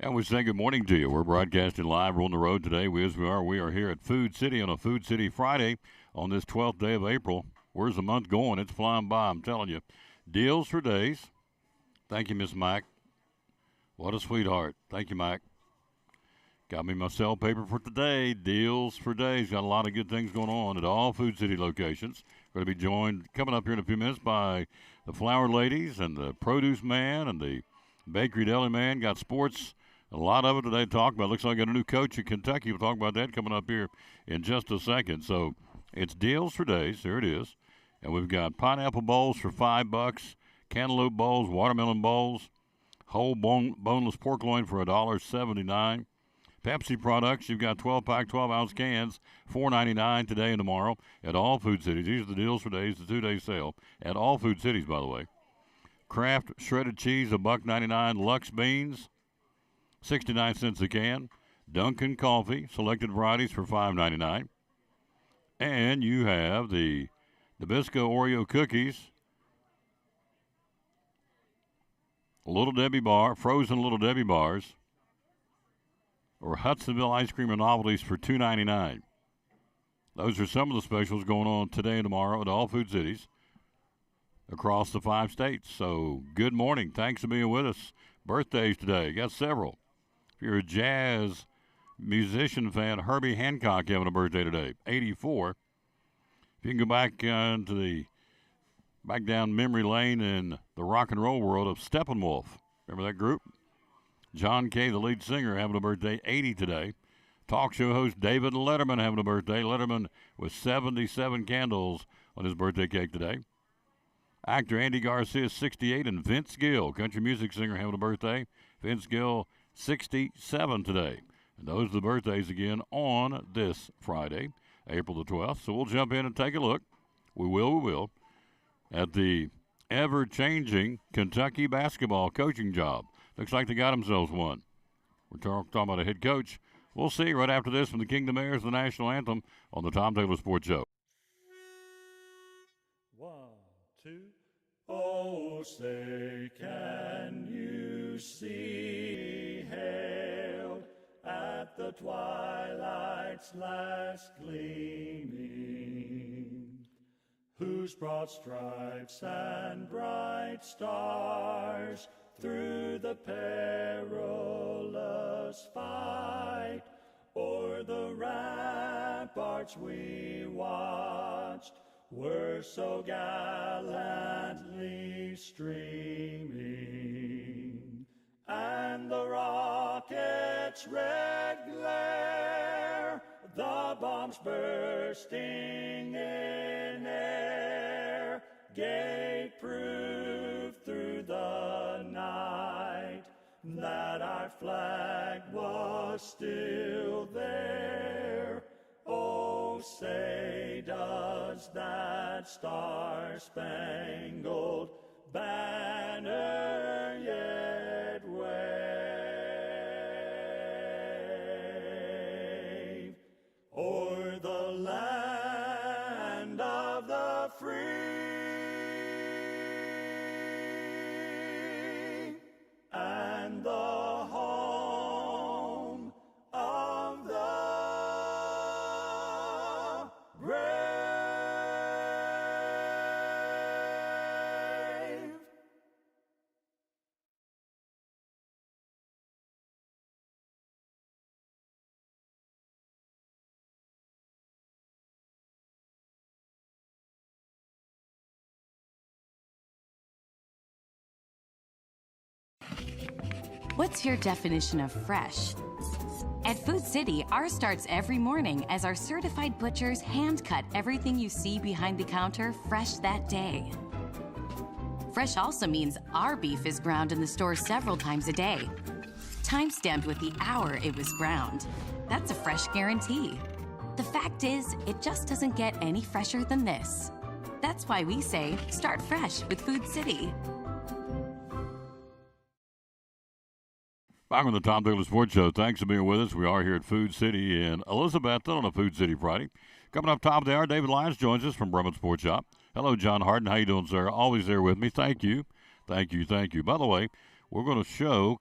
And we say good morning to you. We're broadcasting live. We're on the road today. We are here at Food City on a Food City Friday on this 12th day of April. Where's the month going? It's flying by, I'm telling you. Deals for days. Thank you, Miss Mac. What a sweetheart. Thank you, Mac. Got me my sell paper for today. Deals for days. Got a lot of good things going on at all Food City locations. Going to be joined coming up here in a few minutes by the Flower Ladies and the Produce Man and the Bakery Deli Man. Got sports. A lot of it today to talk about. Looks like I got a new coach at Kentucky. We'll talk about that coming up here in just a second. So it's deals for days. There it is. And we've got pineapple bowls for $5, cantaloupe bowls, watermelon bowls, whole boneless pork loin for $1.79. Pepsi products, you've got 12-pack, 12-ounce cans, $4.99 today and tomorrow at all Food Cities. These are the deals for days, the 2-day sale at all Food Cities, by the way. Kraft shredded cheese, $1.99. Lux beans, 69 cents a can. Dunkin' coffee, selected varieties for $5.99. And you have the Nabisco Oreo cookies, Little Debbie bar, frozen Little Debbie bars, or Hudsonville ice cream and novelties for $2.99. Those are some of the specials going on today and tomorrow at all Food Cities across the 5 states. So good morning. Thanks for being with us. Birthdays today. Got several. If you're a jazz musician fan, Herbie Hancock having a birthday today, 84. If you can go back back down memory lane in the rock and roll world of Steppenwolf. Remember that group? John Kay, the lead singer, having a birthday, 80 today. Talk show host David Letterman having a birthday. Letterman with 77 candles on his birthday cake today. Actor Andy Garcia, 68, and Vince Gill, country music singer, having a birthday. Vince Gill, 67 today. And those are the birthdays again on this Friday, April the 12th. So we'll jump in and take a look. We will, at the ever-changing Kentucky basketball coaching job. Looks like they got themselves one. We're talking about a head coach. We'll see right after this from the Kingdom Airs, the national anthem on the Tom Taylor Sports Show. 1, 2. Oh, say, can you see hailed at the twilight's last gleaming, whose broad stripes and bright stars through the perilous fight o'er the ramparts we watched were so gallantly streaming, and the rocket's red glare, the bombs bursting in air, gave proof through the night that our flag was still there. Oh, say, does that star-spangled banner yet wave o'er the land of the free and the home of the brave? What's your definition of fresh? At Food City, ours starts every morning as our certified butchers hand-cut everything you see behind the counter fresh that day. Fresh also means our beef is ground in the store several times a day, time-stamped with the hour it was ground. That's a fresh guarantee. The fact is, it just doesn't get any fresher than this. That's why we say, start fresh with Food City. Back on the Tom Taylor Sports Show. Thanks for being with us. We are here at Food City in Elizabethton on a Food City Friday. Coming up top of the hour, David Lyons joins us from Bremen Sports Shop. Hello, John Harden. How you doing, sir? Always there with me. Thank you. Thank you. By the way, we're going to show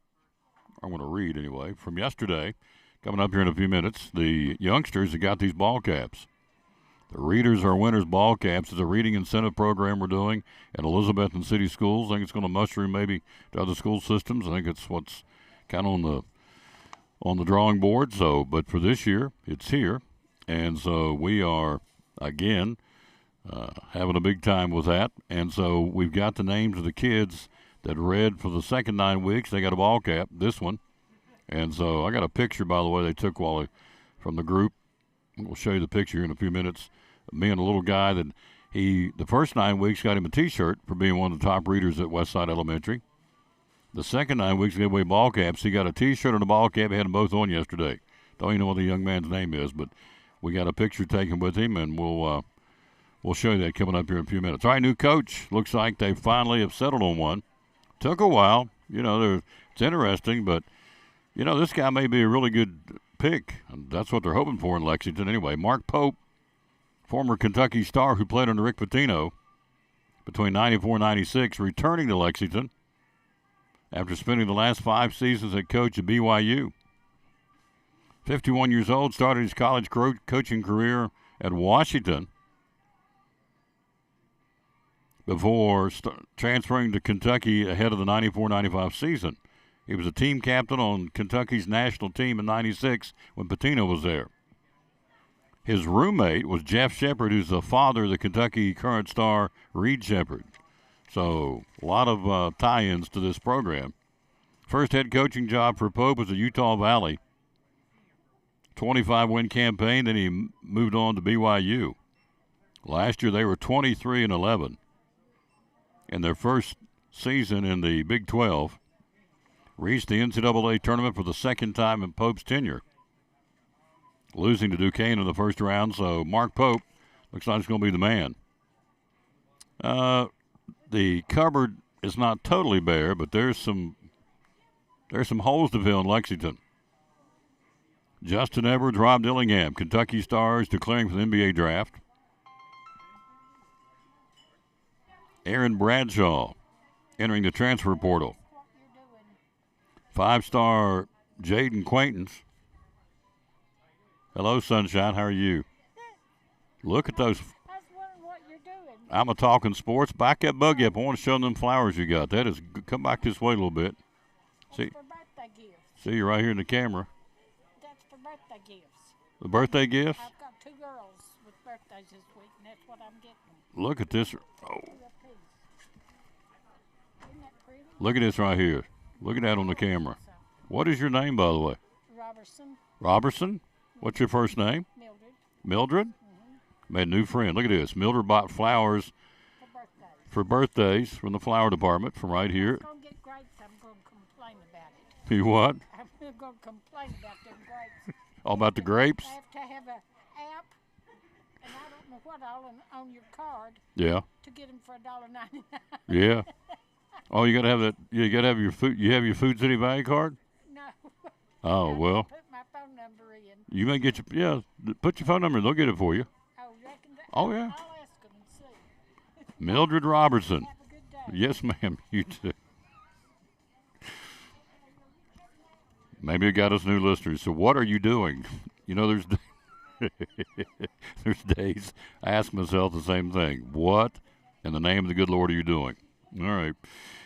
I'm going to read anyway, from yesterday, coming up here in a few minutes, the youngsters that got these ball caps. The Readers Are Winners ball caps is a reading incentive program we're doing at Elizabeth and City Schools. I think it's going to mushroom maybe to other school systems. I think it's what's kind of on the drawing board. So, but for this year, it's here, and so we are again having a big time with that. And so we've got the names of the kids that read for the second 9 weeks. They got a ball cap, this one. And so I got a picture, by the way, they took from the group. We'll show you the picture in a few minutes. Me and a little guy that the first 9 weeks got him a T-shirt for being one of the top readers at Westside Elementary. The second 9 weeks, gave away ball caps. He got a T-shirt and a ball cap. He had them both on yesterday. Don't even know what the young man's name is, but we got a picture taken with him, and we'll show you that coming up here in a few minutes. All right, new coach. Looks like they finally have settled on one. Took a while. It's interesting, but, this guy may be a really good pick. And that's what they're hoping for in Lexington anyway. Mark Pope, former Kentucky star who played under Rick Pitino between 94 and 96, returning to Lexington after spending the last 5 seasons as coach at BYU. 51 years old, started his college coaching career at Washington before transferring to Kentucky ahead of the 94-95 season. He was a team captain on Kentucky's national team in 96 when Pitino was there. His roommate was Jeff Shepard, who's the father of the Kentucky current star Reed Shepard. So a lot of tie-ins to this program. First head coaching job for Pope was at Utah Valley. 25-win campaign, then he moved on to BYU. Last year they were 23-11. In their first season in the Big 12, reached the NCAA tournament for the second time in Pope's tenure, losing to Duquesne in the first round. So Mark Pope looks like he's going to be the man. The cupboard is not totally bare, but there's some holes to fill in Lexington. Justin Edwards, Rob Dillingham, Kentucky Stars declaring for the NBA draft. Aaron Bradshaw entering the transfer portal. 5-star Jaden Quaintance. Hello, Sunshine. How are you? Look at those. I was wondering what you're doing. I'm a talking sports. Back that buggy up. I want to show them flowers you got. That is, come back this way a little bit. See, For birthday gifts. see you right here in the camera. That's for birthday gifts. The birthday gifts. I've got 2 girls with birthdays this week, and that's what I'm getting them. Look at this. Oh, 2 apiece. Isn't that pretty? look at this right here. Look at that on the camera. What is your name, by the way? Robertson, Robertson? What's your first name? Mildred, Mildred? Made a new friend. Look at this. Mildred bought flowers for birthdays. for birthdays from the flower department from right here. If I'm going to get grapes, I'm going to complain about it. You what? I'm going to complain about them grapes. All about the grapes? I have to have an app, and I don't know what all on your card Yeah. to get them for $1.99. Yeah. Oh, you gotta have that. You gotta have your food. You have your Food City Value card. No. Oh well. Put my phone number in. You may get your Put your phone number. They'll get it for you. Oh, reckon that? Oh, yeah. I'll ask them and see. Mildred Robertson. Have a good day. Yes, ma'am. You too. Maybe it got us new listeners. So what are you doing? There's days I ask myself the same thing. What in the name of the good Lord are you doing? All right.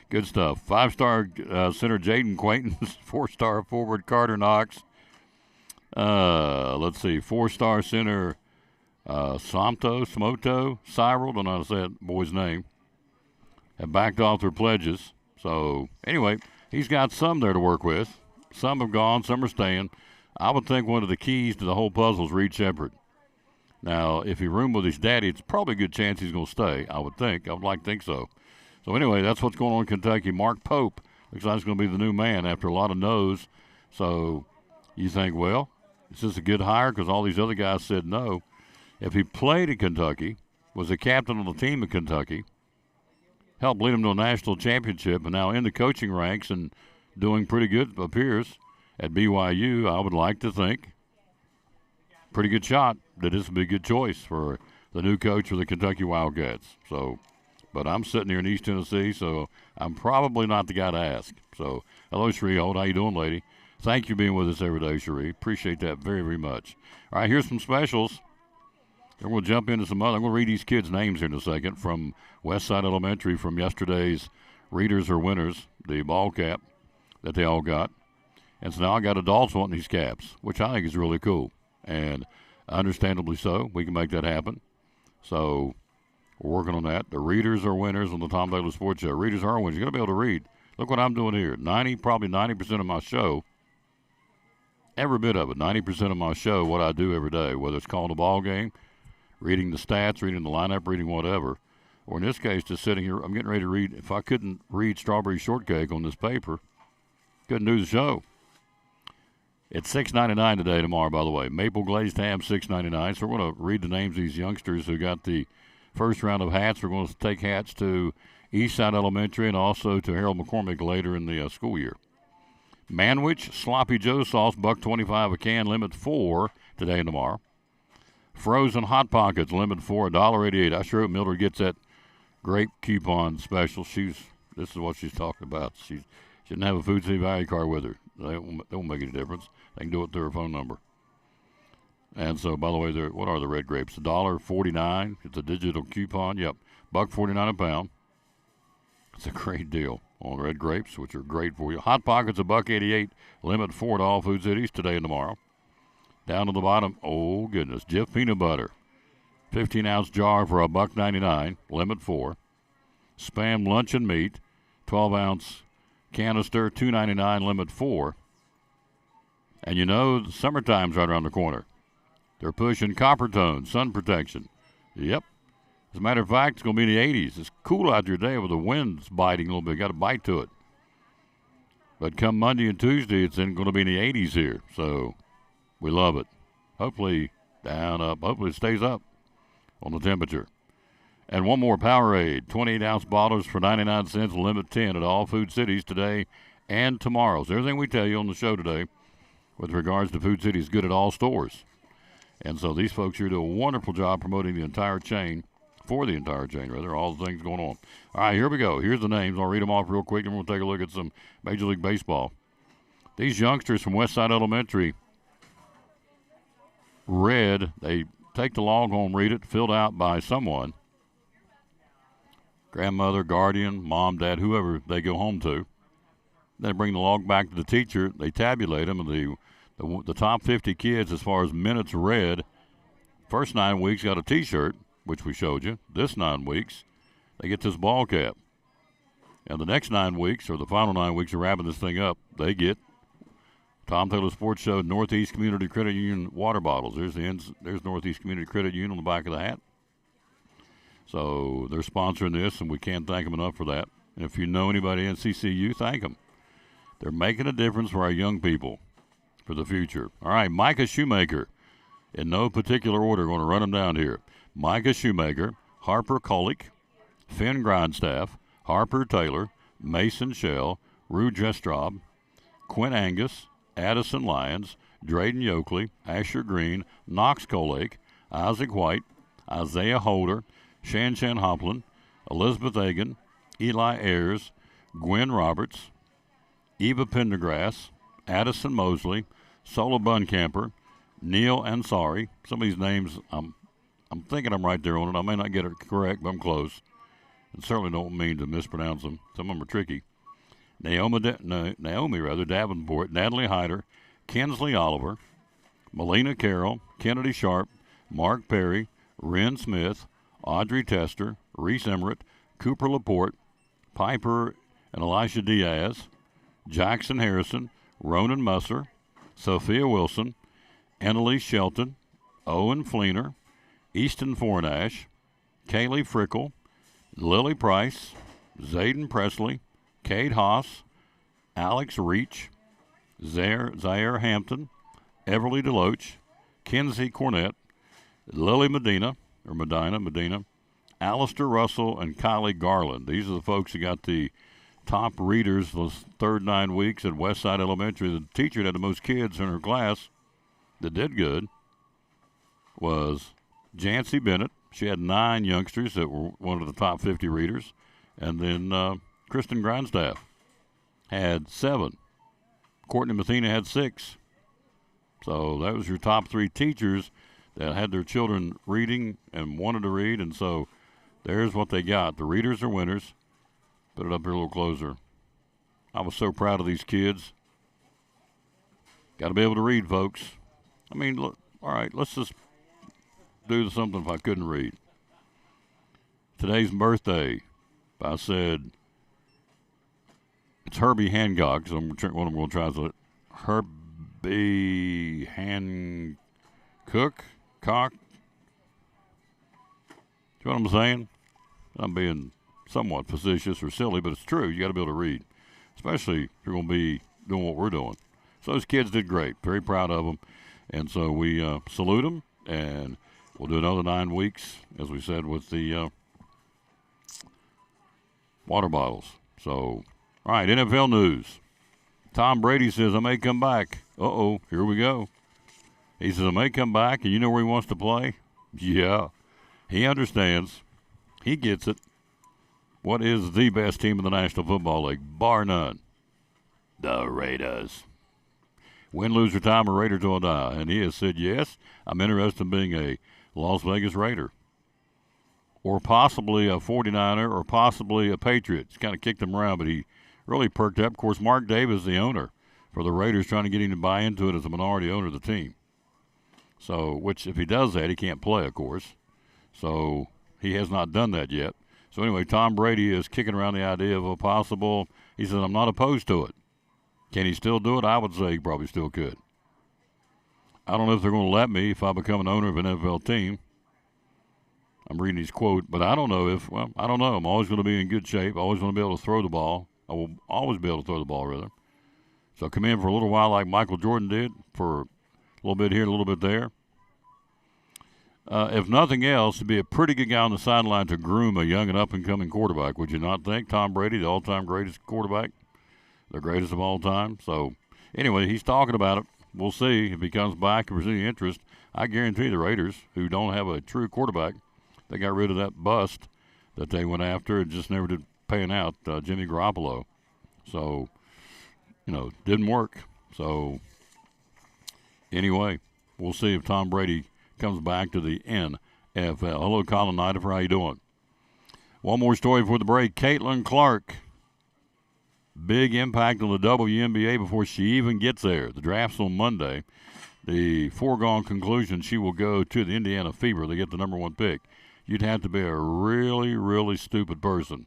Good stuff. 5-star center Jaden Quaintance. 4-star forward Carter Knox. Let's see. 4-star center Smoto, Cyril, don't know how to say that boy's name, have backed off their pledges. So, anyway, he's got some there to work with. Some have gone, some are staying. I would think one of the keys to the whole puzzle is Reed Shepard. Now, if he roomed with his daddy, it's probably a good chance he's going to stay, I would think. I would like to think so. So, anyway, that's what's going on in Kentucky. Mark Pope looks like he's going to be the new man after a lot of no's. So, you think, well, is this a good hire because all these other guys said no? If he played at Kentucky, was a captain on the team at Kentucky, helped lead them to a national championship, and now in the coaching ranks and doing pretty good, appears, at BYU, I would like to think, pretty good shot that this would be a good choice for the new coach for the Kentucky Wildcats. So, but I'm sitting here in East Tennessee, so I'm probably not the guy to ask. So, hello, Cherie Holt. How you doing, lady? Thank you for being with us every day, Cherie. Appreciate that very, very much. All right, here's some specials. Then we'll jump into some other. I'm going to read these kids' names here in a second from Westside Elementary from yesterday's Readers or Winners, the ball cap that they all got. And so now I got adults wanting these caps, which I think is really cool. And understandably so. We can make that happen. So we're working on that. The Readers are winners on the Tom Bailey Sports Show. Readers are winners. You're going to be able to read. Look what I'm doing here. Probably 90% of my show, every bit of it, 90% of my show, what I do every day, whether it's calling a ball game, reading the stats, reading the lineup, reading whatever, or in this case, just sitting here. I'm getting ready to read. If I couldn't read Strawberry Shortcake on this paper, couldn't do the show. It's $6.99 today, tomorrow, by the way. Maple glazed ham, $6.99. So we're going to read the names of these youngsters who got the first round of hats. We're going to take hats to Eastside Elementary and also to Harold McCormick later in the school year. Manwich Sloppy Joe sauce, $1.25 a can, limit 4 today and tomorrow. Frozen Hot Pockets, limit 4, $1.88. I sure hope Mildred gets that grape coupon special. This is what she's talking about. She didn't have a Food City value card with her. They won't make any difference. They can do it through her phone number. And so, by the way, what are the red grapes? $1.49. It's a digital coupon. Yep, $1.49 a pound. It's a great deal on red grapes, which are great for you. Hot Pockets, $1.88. Limit 4 to all Food Cities today and tomorrow. Down to the bottom, oh goodness, Jif peanut butter, 15-ounce jar for $1.99. Limit 4. Spam luncheon meat, 12-ounce canister, $2.99. Limit 4. And you know, the summertime's right around the corner. They're pushing copper tone, sun protection. Yep. As a matter of fact, it's going to be in the 80s. It's cool out there today with the wind's biting a little bit. Got a bite to it. But come Monday and Tuesday, it's going to be in the 80s here. So we love it. Hopefully down, up. Hopefully it stays up on the temperature. And one more Powerade, 28-ounce bottles for 99 cents, limit 10 at all Food Cities today and tomorrow. So everything we tell you on the show today with regards to Food City is good at all stores. And so these folks here do a wonderful job promoting the entire chain, all the things going on. All right, here we go. Here's the names. I'll read them off real quick, and we'll take a look at some Major League Baseball. These youngsters from Westside Elementary they take the log home, read it, filled out by someone, grandmother, guardian, mom, dad, whoever they go home to. They bring the log back to the teacher. They tabulate them, and the top 50 kids as far as minutes read, first 9 weeks got a T-shirt, which we showed you. This 9 weeks, they get this ball cap. And the next 9 weeks, or the final 9 weeks of wrapping this thing up, they get Tom Taylor Sports Show Northeast Community Credit Union water bottles. There's Northeast Community Credit Union on the back of the hat. So they're sponsoring this, and we can't thank them enough for that. And if you know anybody in CCU, thank them. They're making a difference for our young people for the future. All right, Micah Shoemaker. In no particular order, going to run them down here. Micah Shoemaker, Harper Kolick, Finn Grindstaff, Harper Taylor, Mason Shell, Rue Jestraub, Quinn Angus, Addison Lyons, Drayden Yoakley, Asher Green, Knox Kolake, Isaac White, Isaiah Holder, Shanshan Hoplin, Elizabeth Egan, Eli Ayers, Gwen Roberts, Eva Pendergrass, Addison Mosley, Sola Buncamper, Neil Ansari. Some of these names, I'm thinking I'm right there on it. I may not get it correct, but I'm close. And certainly don't mean to mispronounce them. Some of them are tricky. Naomi Davenport, Natalie Hyder, Kinsley Oliver, Melina Carroll, Kennedy Sharp, Mark Perry, Ren Smith, Audrey Tester, Reese Emmerich, Cooper Laporte, Piper and Elisha Diaz, Jackson Harrison, Ronan Musser, Sophia Wilson, Annalise Shelton, Owen Fleener, Easton Fornash, Kaylee Frickle, Lily Price, Zayden Presley, Cade Haas, Alex Reach, Zaire Hampton, Everly Deloach, Kinsey Cornett, Lily Medina, Alistair Russell, and Kylie Garland. These are the folks who got the top readers those third 9 weeks at Westside Elementary. The teacher that had the most kids in her class that did good was Jancy Bennett. She had 9 youngsters that were one of the top 50 readers. And then Kristen Grindstaff had 7. Courtney Mathena had 6. So that was your top 3 teachers that had their children reading and wanted to read. And so there's what they got. The readers are winners. Put it up here a little closer. I was so proud of these kids. Got to be able to read, folks. I mean, look, all right, let's just do something if I couldn't read. Today's birthday. I said it's Herbie Hancock, so what I'm going to translate. Herbie Hancock? Cock? You know what I'm saying? I'm being somewhat facetious or silly, but it's true. You got to be able to read, especially if you're going to be doing what we're doing. So those kids did great. Very proud of them. And so we salute them, and we'll do another 9 weeks, as we said, with the water bottles. So, all right, NFL news. Tom Brady says, I may come back. Uh-oh, here we go. He says, I may come back, and you know where he wants to play? Yeah, he understands. He gets it. What is the best team in the National Football League? Bar none. The Raiders. Win, lose, or time, a Raider till I die. And he has said, yes, I'm interested in being a Las Vegas Raider. Or possibly a 49er, or possibly a Patriot. He's kind of kicked him around, but he really perked up. Of course, Mark Davis, the owner for the Raiders, trying to get him to buy into it as a minority owner of the team. So, which if he does that, he can't play, of course. So he has not done that yet. So anyway, Tom Brady is kicking around the idea of a possible, he says, I'm not opposed to it. Can he still do it? I would say he probably still could. I don't know if they're going to let me if I become an owner of an NFL team. I'm reading his quote, but I don't know if, well, I don't know. I'm always going to be in good shape. I always want to be able to throw the ball. I will always be able to throw the ball, rather. So come in for a little while like Michael Jordan did, for a little bit here, a little bit there. If nothing else, to be a pretty good guy on the sideline to groom a young and up-and-coming quarterback, would you not think? Tom Brady, the all-time greatest quarterback, the greatest of all time. So, anyway, he's talking about it. We'll see if he comes back and there's any interest. I guarantee the Raiders, who don't have a true quarterback, they got rid of that bust that they went after and just never did pan out, Jimmy Garoppolo. So, didn't work. So, anyway, we'll see if Tom Brady comes back to the NFL. Hello, Colin Nidifer. How you doing? One more story before the break. Caitlin Clark. Big impact on the WNBA before she even gets there. The draft's on Monday. The foregone conclusion, she will go to the Indiana Fever. They get the number 1 pick. You'd have to be a really, really stupid person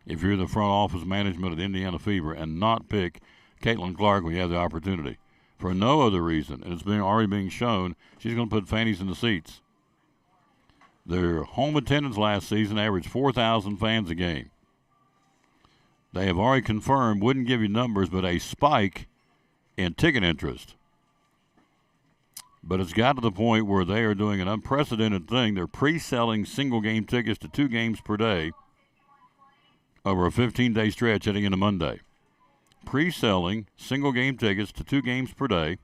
if you're the front office management of the Indiana Fever and not pick Caitlin Clark when you have the opportunity. For no other reason, and it's already being shown, she's going to put fannies in the seats. Their home attendance last season averaged 4,000 fans a game. They have already confirmed, wouldn't give you numbers, but a spike in ticket interest. But it's got to the point where they are doing an unprecedented thing. They're pre-selling single-game tickets to 2 games per day over a 15-day stretch heading into Monday. Pre-selling single-game tickets to 2 games per day.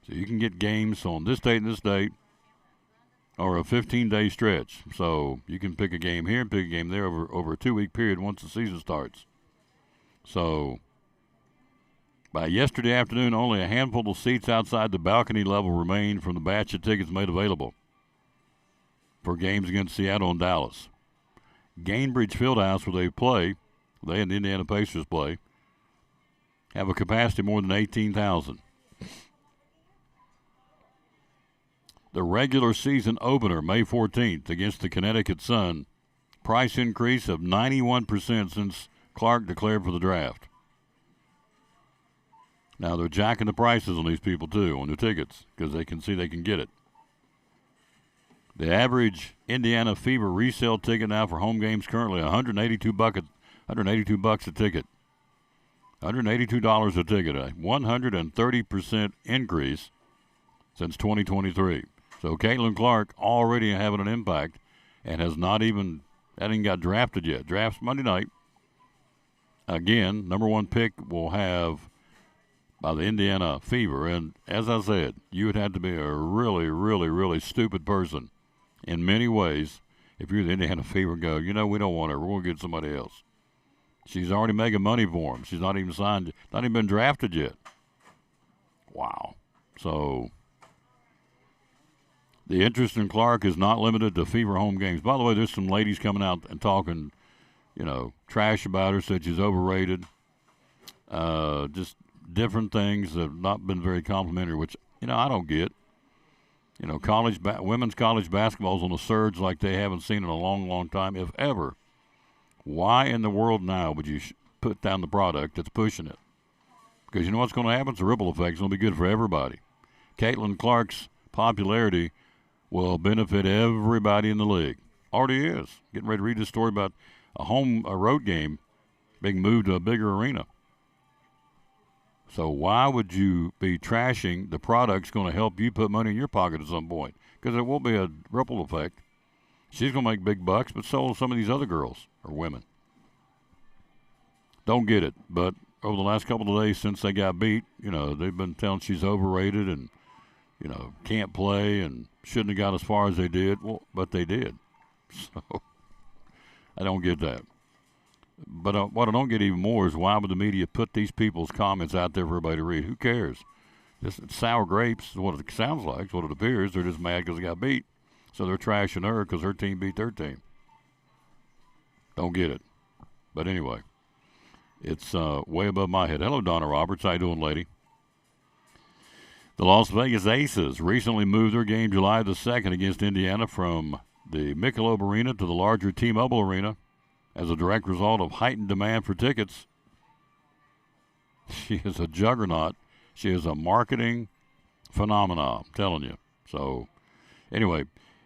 So you can get games on this date and this date or a 15-day stretch. So you can pick a game here and pick a game there over a 2-week period once the season starts. So by yesterday afternoon, only a handful of seats outside the balcony level remained from the batch of tickets made available for games against Seattle and Dallas. Gainbridge Fieldhouse, where they and the Indiana Pacers play, have a capacity more than 18,000. The regular season opener, May 14th, against the Connecticut Sun, price increase of 91% since Clark declared for the draft. Now, they're jacking the prices on these people, too, on their tickets, because they can see they can get it. The average Indiana Fever resale ticket now for home games currently $182 a ticket. $182 a ticket, a 130% increase since 2023. So Caitlin Clark already having an impact and hasn't even got drafted yet. Drafts Monday night. Again, number 1 pick will have by the Indiana Fever. And as I said, you would have to be a really, really, really stupid person in many ways. If you're the Indiana Fever, go, we don't want her. We're going to get somebody else. She's already making money for him. She's not even signed, not even been drafted yet. Wow. So the interest in Clark is not limited to Fever home games. By the way, there's some ladies coming out and talking, trash about her, said she's overrated. Just different things that have not been very complimentary, which, I don't get. Women's college basketball's on a surge like they haven't seen in a long, long time, if ever. Why in the world now would you put down the product that's pushing it? Because you know what's going to happen? It's a ripple effect. It's going to be good for everybody. Caitlin Clark's popularity will benefit everybody in the league. Already is. Getting ready to read this story about a road game being moved to a bigger arena. So why would you be trashing the product's going to help you put money in your pocket at some point? Because it will be a ripple effect. She's going to make big bucks, but so will some of these other girls or women. Don't get it. But over the last couple of days since they got beat, they've been telling she's overrated and, can't play and shouldn't have got as far as they did. Well, but they did. So I don't get that. But what I don't get even more is why would the media put these people's comments out there for everybody to read? Who cares? It's sour grapes is what it sounds like. It's what it appears. They're just mad because they got beat. So they're trashing her because her team beat their team. Don't get it. But anyway, it's way above my head. Hello, Donna Roberts. How you doing, lady? The Las Vegas Aces recently moved their game July the 2nd against Indiana from the Michelob Arena to the larger T-Mobile Arena as a direct result of heightened demand for tickets. She is a juggernaut. She is a marketing phenomenon, I'm telling you. So, anyway,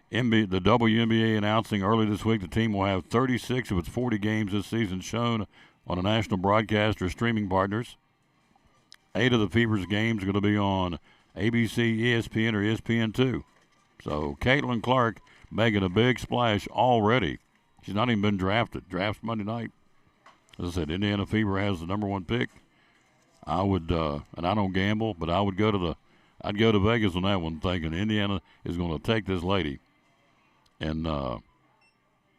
the WNBA announcing early this week the team will have 36 of its 40 games this season shown on a national broadcast or streaming partners. 8 of the Fever's games are going to be on ABC, ESPN, or ESPN2. So, Caitlin Clark making a big splash already. She's not even been drafted. Drafts Monday night. As I said, Indiana Fever has the number 1 pick. I would, and I don't gamble, but I'd go to Vegas on that one, thinking Indiana is going to take this lady and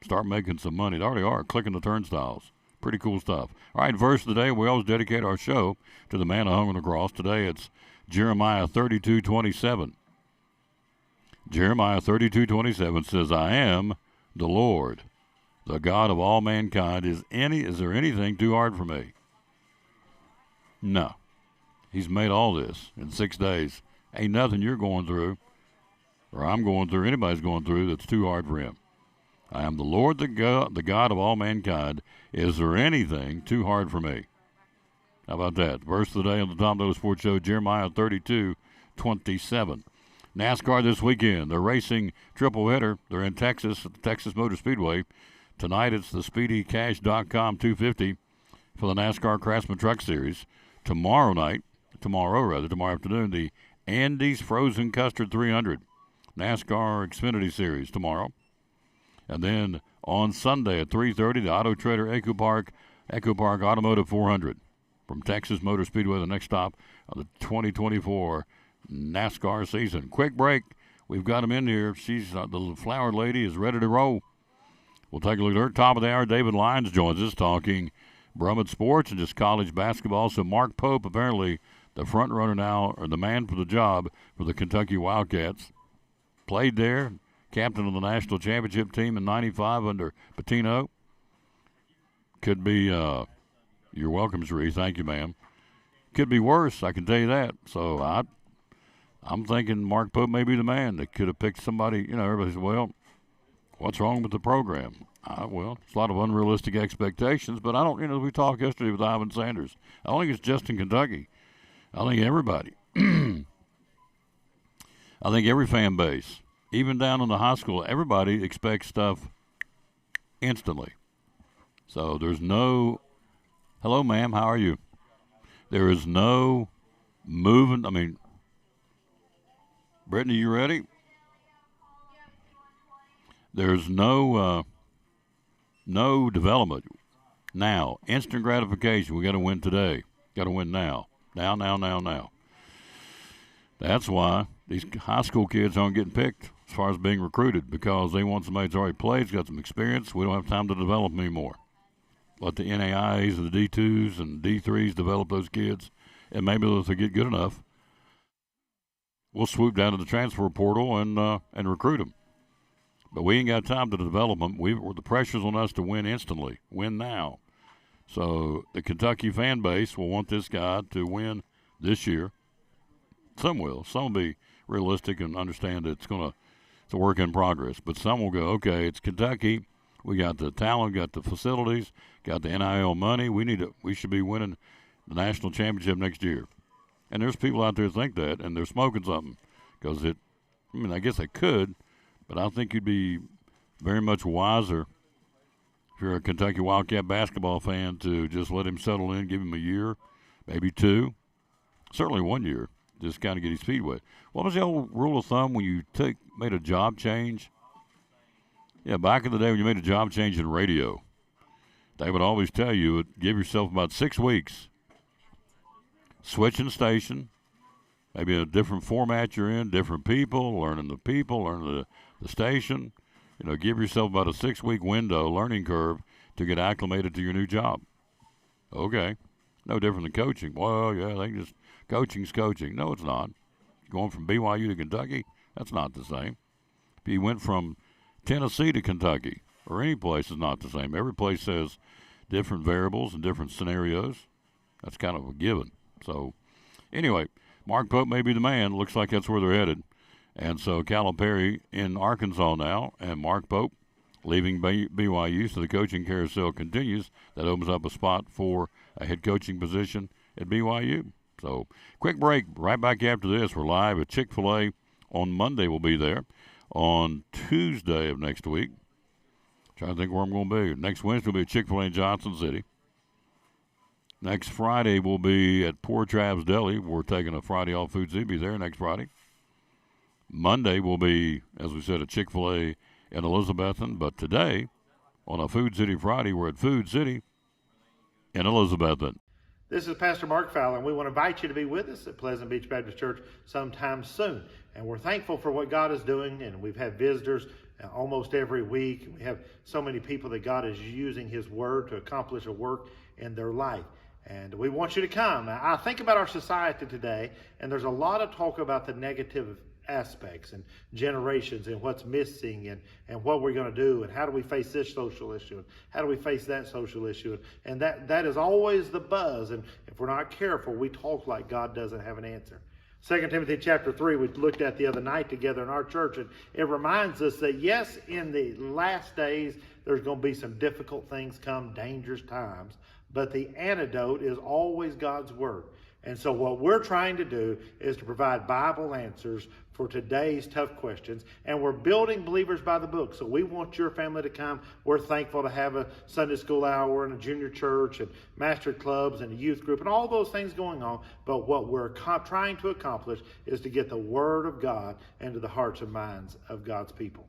start making some money. They already are, clicking the turnstiles. Pretty cool stuff. All right, verse of the day. We always dedicate our show to the man who hung on the cross. Today it's Jeremiah 32:27. Jeremiah 32:27 says, I am the Lord, the God of all mankind. Is there anything too hard for me? No. He's made all this in 6 days. Ain't nothing you're going through, or I'm going through, anybody's going through, that's too hard for him. I am the Lord, the God of all mankind. Is there anything too hard for me? How about that? Verse of the day on the Tom Doe Sports Show, Jeremiah 32:27. NASCAR this weekend. They're racing triple header. They're in Texas at the Texas Motor Speedway. Tonight it's the SpeedyCash.com 250 for the NASCAR Craftsman Truck Series. Tomorrow afternoon, the Andes Frozen Custard 300 NASCAR Xfinity Series tomorrow. And then on Sunday at 3:30, the Auto Trader EchoPark Automotive 400 from Texas Motor Speedway, the next stop of the 2024 NASCAR season. Quick break. We've got him in here. She's the flower lady is ready to roll. We'll take a look at her. Top of the hour, David Lyons joins us talking Brummett sports and just college basketball. So Mark Pope, apparently the front runner now, or the man for the job for the Kentucky Wildcats. Played there, captain of the national championship team in '95 under Pitino. Could be, you're welcome, Sheree. Thank you, ma'am. Could be worse, I can tell you that. So I'm thinking Mark Pope may be the man that could have picked somebody. Everybody says, well, what's wrong with the program? Well, it's a lot of unrealistic expectations, but I don't, we talked yesterday with Ivan Sanders. I don't think it's just in Kentucky. I think everybody. I think every fan base, even down in the high school, everybody expects stuff instantly. So there's no, hello, ma'am, how are you? There is no moving. Brittany, you ready? There's no development now. Instant gratification. We got to win today. Got to win now. Now. That's why these high school kids aren't getting picked. as far as being recruited, because they want somebody that's already played, has got some experience. We don't have time to develop them anymore. Let the NAIs and the D2s and D3s develop those kids, and maybe if they get good enough, we'll swoop down to the transfer portal and recruit them. But we ain't got time to develop them. The pressure's on us to win instantly, win now. So the Kentucky fan base will want this guy to win this year. Some will. Some will be realistic and understand that it's a work in progress. But some will go, okay, it's Kentucky. We got the talent, got the facilities, got the NIL money. We should be winning the national championship next year. And there's people out there that think that, and they're smoking something. Because I guess they could, but I think you'd be very much wiser if you're a Kentucky Wildcat basketball fan to just let him settle in, give him a year, maybe 2, certainly 1 year, just kind of get his feet wet. What was the old rule of thumb when you made a job change? Yeah, back in the day when you made a job change in radio, they would always tell you, give yourself about 6 weeks, switching station, maybe a different format you're in, different people, learning the station. Give yourself about a 6-week window, learning curve, to get acclimated to your new job. Okay. No different than coaching. Well, yeah, coaching's coaching. No, it's not. Going from BYU to Kentucky, that's not the same. If you went from Tennessee to Kentucky, or any place, is not the same. Every place has different variables and different scenarios. That's kind of a given. So, anyway, Mark Pope may be the man. Looks like that's where they're headed. And so Calipari in Arkansas now, and Mark Pope leaving BYU, so the coaching carousel continues. That opens up a spot for a head coaching position at BYU. So, quick break. Right back after this. We're live at Chick-fil-A on Monday. We'll be there. On Tuesday of next week, trying to think where I'm going to be. Next Wednesday will be at Chick-fil-A in Johnson City. Next Friday we'll be at Poor Trav's Deli. We're taking a Friday off. Food City. Be there next Friday. Monday will be, as we said, at Chick-fil-A in Elizabethton. But today, on a Food City Friday, we're at Food City in Elizabethton. This is Pastor Mark Fowler, and we want to invite you to be with us at Pleasant Beach Baptist Church sometime soon. And we're thankful for what God is doing, and we've had visitors almost every week. We have so many people that God is using His Word to accomplish a work in their life. And we want you to come. Now, I think about our society today, and there's a lot of talk about the negative aspects and generations and what's missing and what we're going to do and how do we face this social issue and how do we face that social issue, and that is always the buzz, and if we're not careful we talk like God doesn't have an answer. 2 Timothy chapter 3 we looked at the other night together in our church, and it reminds us that yes, in the last days there's going to be some difficult things come, dangerous times, but the antidote is always God's Word. And so what we're trying to do is to provide Bible answers for today's tough questions. And we're building Believers by the Book. So we want your family to come. We're thankful to have a Sunday school hour and a junior church and master clubs and a youth group and all those things going on. But what we're trying to accomplish is to get the Word of God into the hearts and minds of God's people.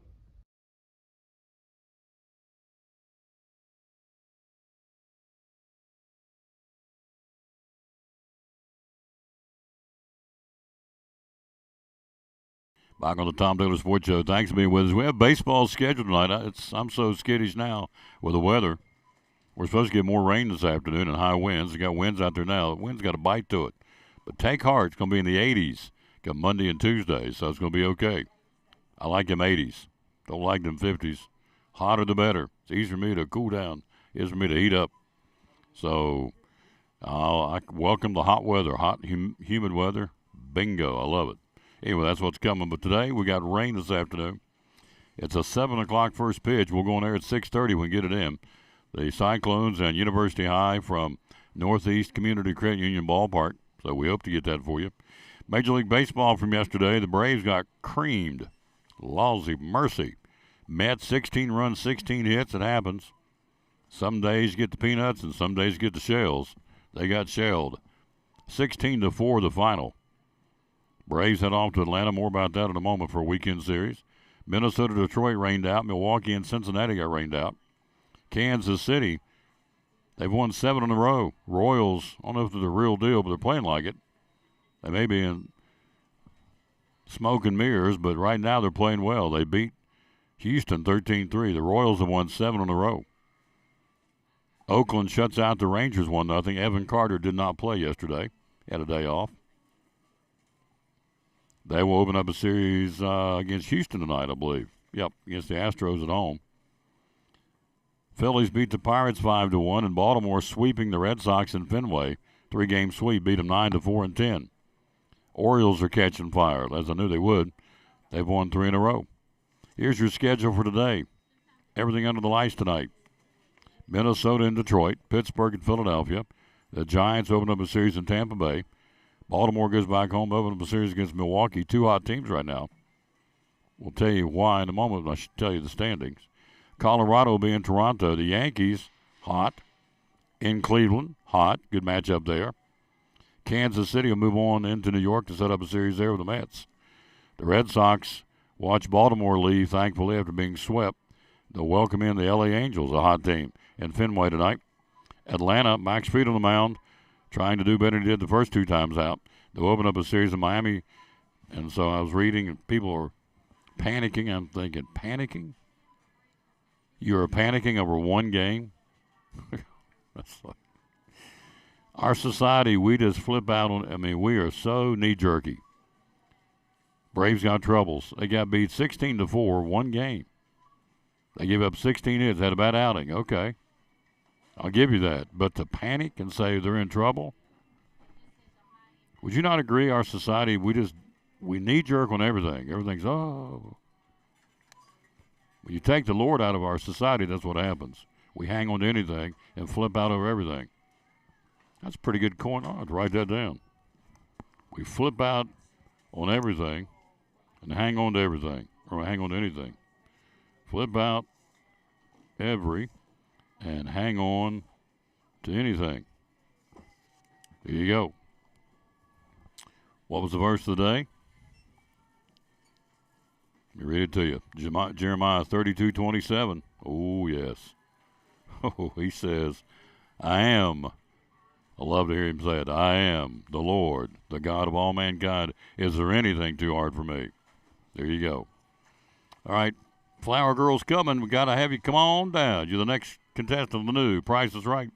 Back on the Tom Taylor Sports Show. Thanks for being with us. We have baseball scheduled tonight. I'm so skittish now with the weather. We're supposed to get more rain this afternoon and high winds. We got winds out there now. The wind's got a bite to it. But take heart. It's going to be in the 80s come Monday and Tuesday, so it's going to be okay. I like them 80s. Don't like them 50s. Hotter the better. It's easier for me to cool down. It's for me to heat up. So I welcome the hot weather, hot, humid weather. Bingo. I love it. Anyway, that's what's coming. But today we got rain this afternoon. It's a 7 o'clock first pitch. We'll go on there at 6:30 when we get it in. The Cyclones and University High from Northeast Community Credit Union Ballpark. So we hope to get that for you. Major League Baseball from yesterday. The Braves got creamed. Lousy mercy. Mets 16 runs, 16 hits. It happens. Some days you get the peanuts and some days you get the shells. They got shelled. 16-4 the final. Braves head off to Atlanta. More about that in a moment for a weekend series. Minnesota, Detroit rained out. Milwaukee and Cincinnati got rained out. Kansas City, they've won 7 in a row. Royals, I don't know if they're the real deal, but they're playing like it. They may be in smoke and mirrors, but right now they're playing well. They beat Houston 13-3. The Royals have won 7 in a row. Oakland shuts out the Rangers 1-0. Evan Carter did not play yesterday. He had a day off. They will open up a series against Houston tonight, I believe. Yep, against the Astros at home. Phillies beat the Pirates 5-1, and Baltimore sweeping the Red Sox in Fenway. 3-game sweep, beat them 9-4 and 10. Orioles are catching fire, as I knew they would. They've won 3 in a row. Here's your schedule for today. Everything under the lights tonight. Minnesota and Detroit, Pittsburgh and Philadelphia. The Giants open up a series in Tampa Bay. Baltimore goes back home, open up a series against Milwaukee. 2 hot teams right now. We'll tell you why in a moment, but I should tell you the standings. Colorado will be in Toronto. The Yankees, hot. In Cleveland, hot. Good matchup there. Kansas City will move on into New York to set up a series there with the Mets. The Red Sox watch Baltimore leave, thankfully, after being swept. They'll welcome in the LA Angels, a hot team, in Fenway tonight. Atlanta, Max Fried on the mound, trying to do better than he did the first 2 times out. They'll open up a series in Miami. And so I was reading, and people are panicking. I'm thinking, panicking? You're panicking over 1 game? That's like, our society, we just flip out on, I mean, we are so knee-jerky. Braves got troubles. They got beat 16-4, 1 game. They gave up 16 hits, had a bad outing. Okay. I'll give you that. But to panic and say they're in trouble? Would you not agree our society, we knee-jerk on everything. Everything's, oh. When you take the Lord out of our society, that's what happens. We hang on to anything and flip out over everything. That's pretty good coin. Oh, I'd write that down. We flip out on everything and hang on to everything, or hang on to anything. Flip out every and hang on to anything. There you go. What was the verse of the day? Let me read it to you. Jeremiah 32:27. Oh, yes. Oh, he says, I am. I love to hear him say it. I am the Lord, the God of all mankind. Is there anything too hard for me? There you go. All right. Flower Girl's coming. We got to have you come on down. You're the next contestant of the new Price is Right.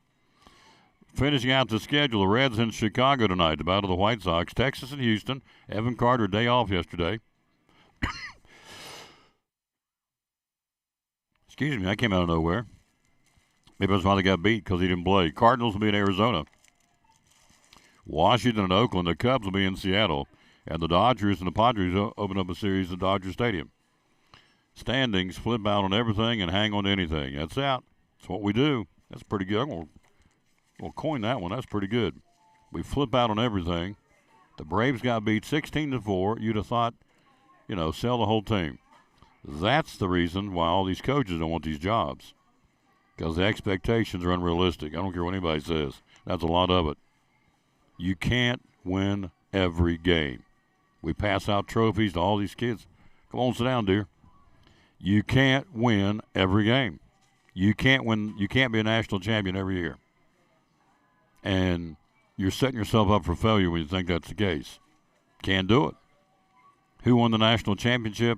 Finishing out the schedule, the Reds in Chicago tonight, the battle of the White Sox. Texas and Houston. Evan Carter, day off yesterday. Excuse me, I came out of nowhere. Maybe that's why they got beat, because he didn't play. Cardinals will be in Arizona. Washington and Oakland. The Cubs will be in Seattle. And the Dodgers and the Padres open up a series at Dodger Stadium. Standings, flip out on everything and hang on to anything. That's out. That's what we do. That's pretty good. We'll coin that one. That's pretty good. We flip out on everything. The Braves got beat 16-4. You'd have thought, sell the whole team. That's the reason why all these coaches don't want these jobs, because the expectations are unrealistic. I don't care what anybody says. That's a lot of it. You can't win every game. We pass out trophies to all these kids. Come on, sit down, dear. You can't win every game. You can't win. You can't be a national champion every year. And you're setting yourself up for failure when you think that's the case. Can't do it. Who won the national championship?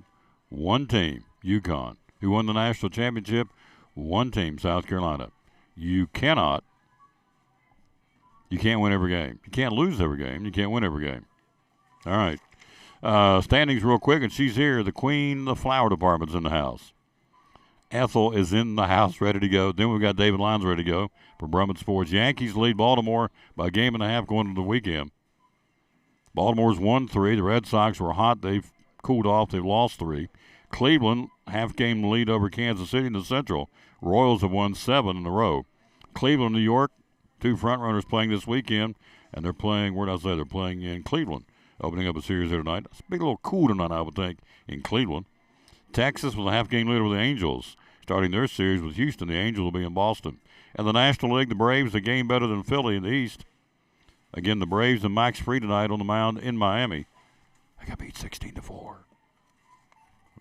1 team, UConn. Who won the national championship? 1 team, South Carolina. You can't win every game. You can't lose every game. You can't win every game. All right. Standings real quick, and she's here. The queen, the flower department's in the house. Ethel is in the house, ready to go. Then we've got David Lyons ready to go for Brummett Sports. Yankees lead Baltimore by a game and a half going into the weekend. Baltimore's won 3. The Red Sox were hot. They've cooled off. They've lost 3. Cleveland, half-game lead over Kansas City in the Central. Royals have won 7 in a row. Cleveland, New York, 2 front-runners playing this weekend, and they're playing, where did I say? They're playing in Cleveland, opening up a series there tonight. It's a big little cool tonight, I would think, in Cleveland. Texas with a half-game lead over the Angels, starting their series with Houston. The Angels will be in Boston. And the National League, the Braves, a game better than Philly in the East. Again, the Braves and Max Fried tonight on the mound in Miami. They got beat 16-4.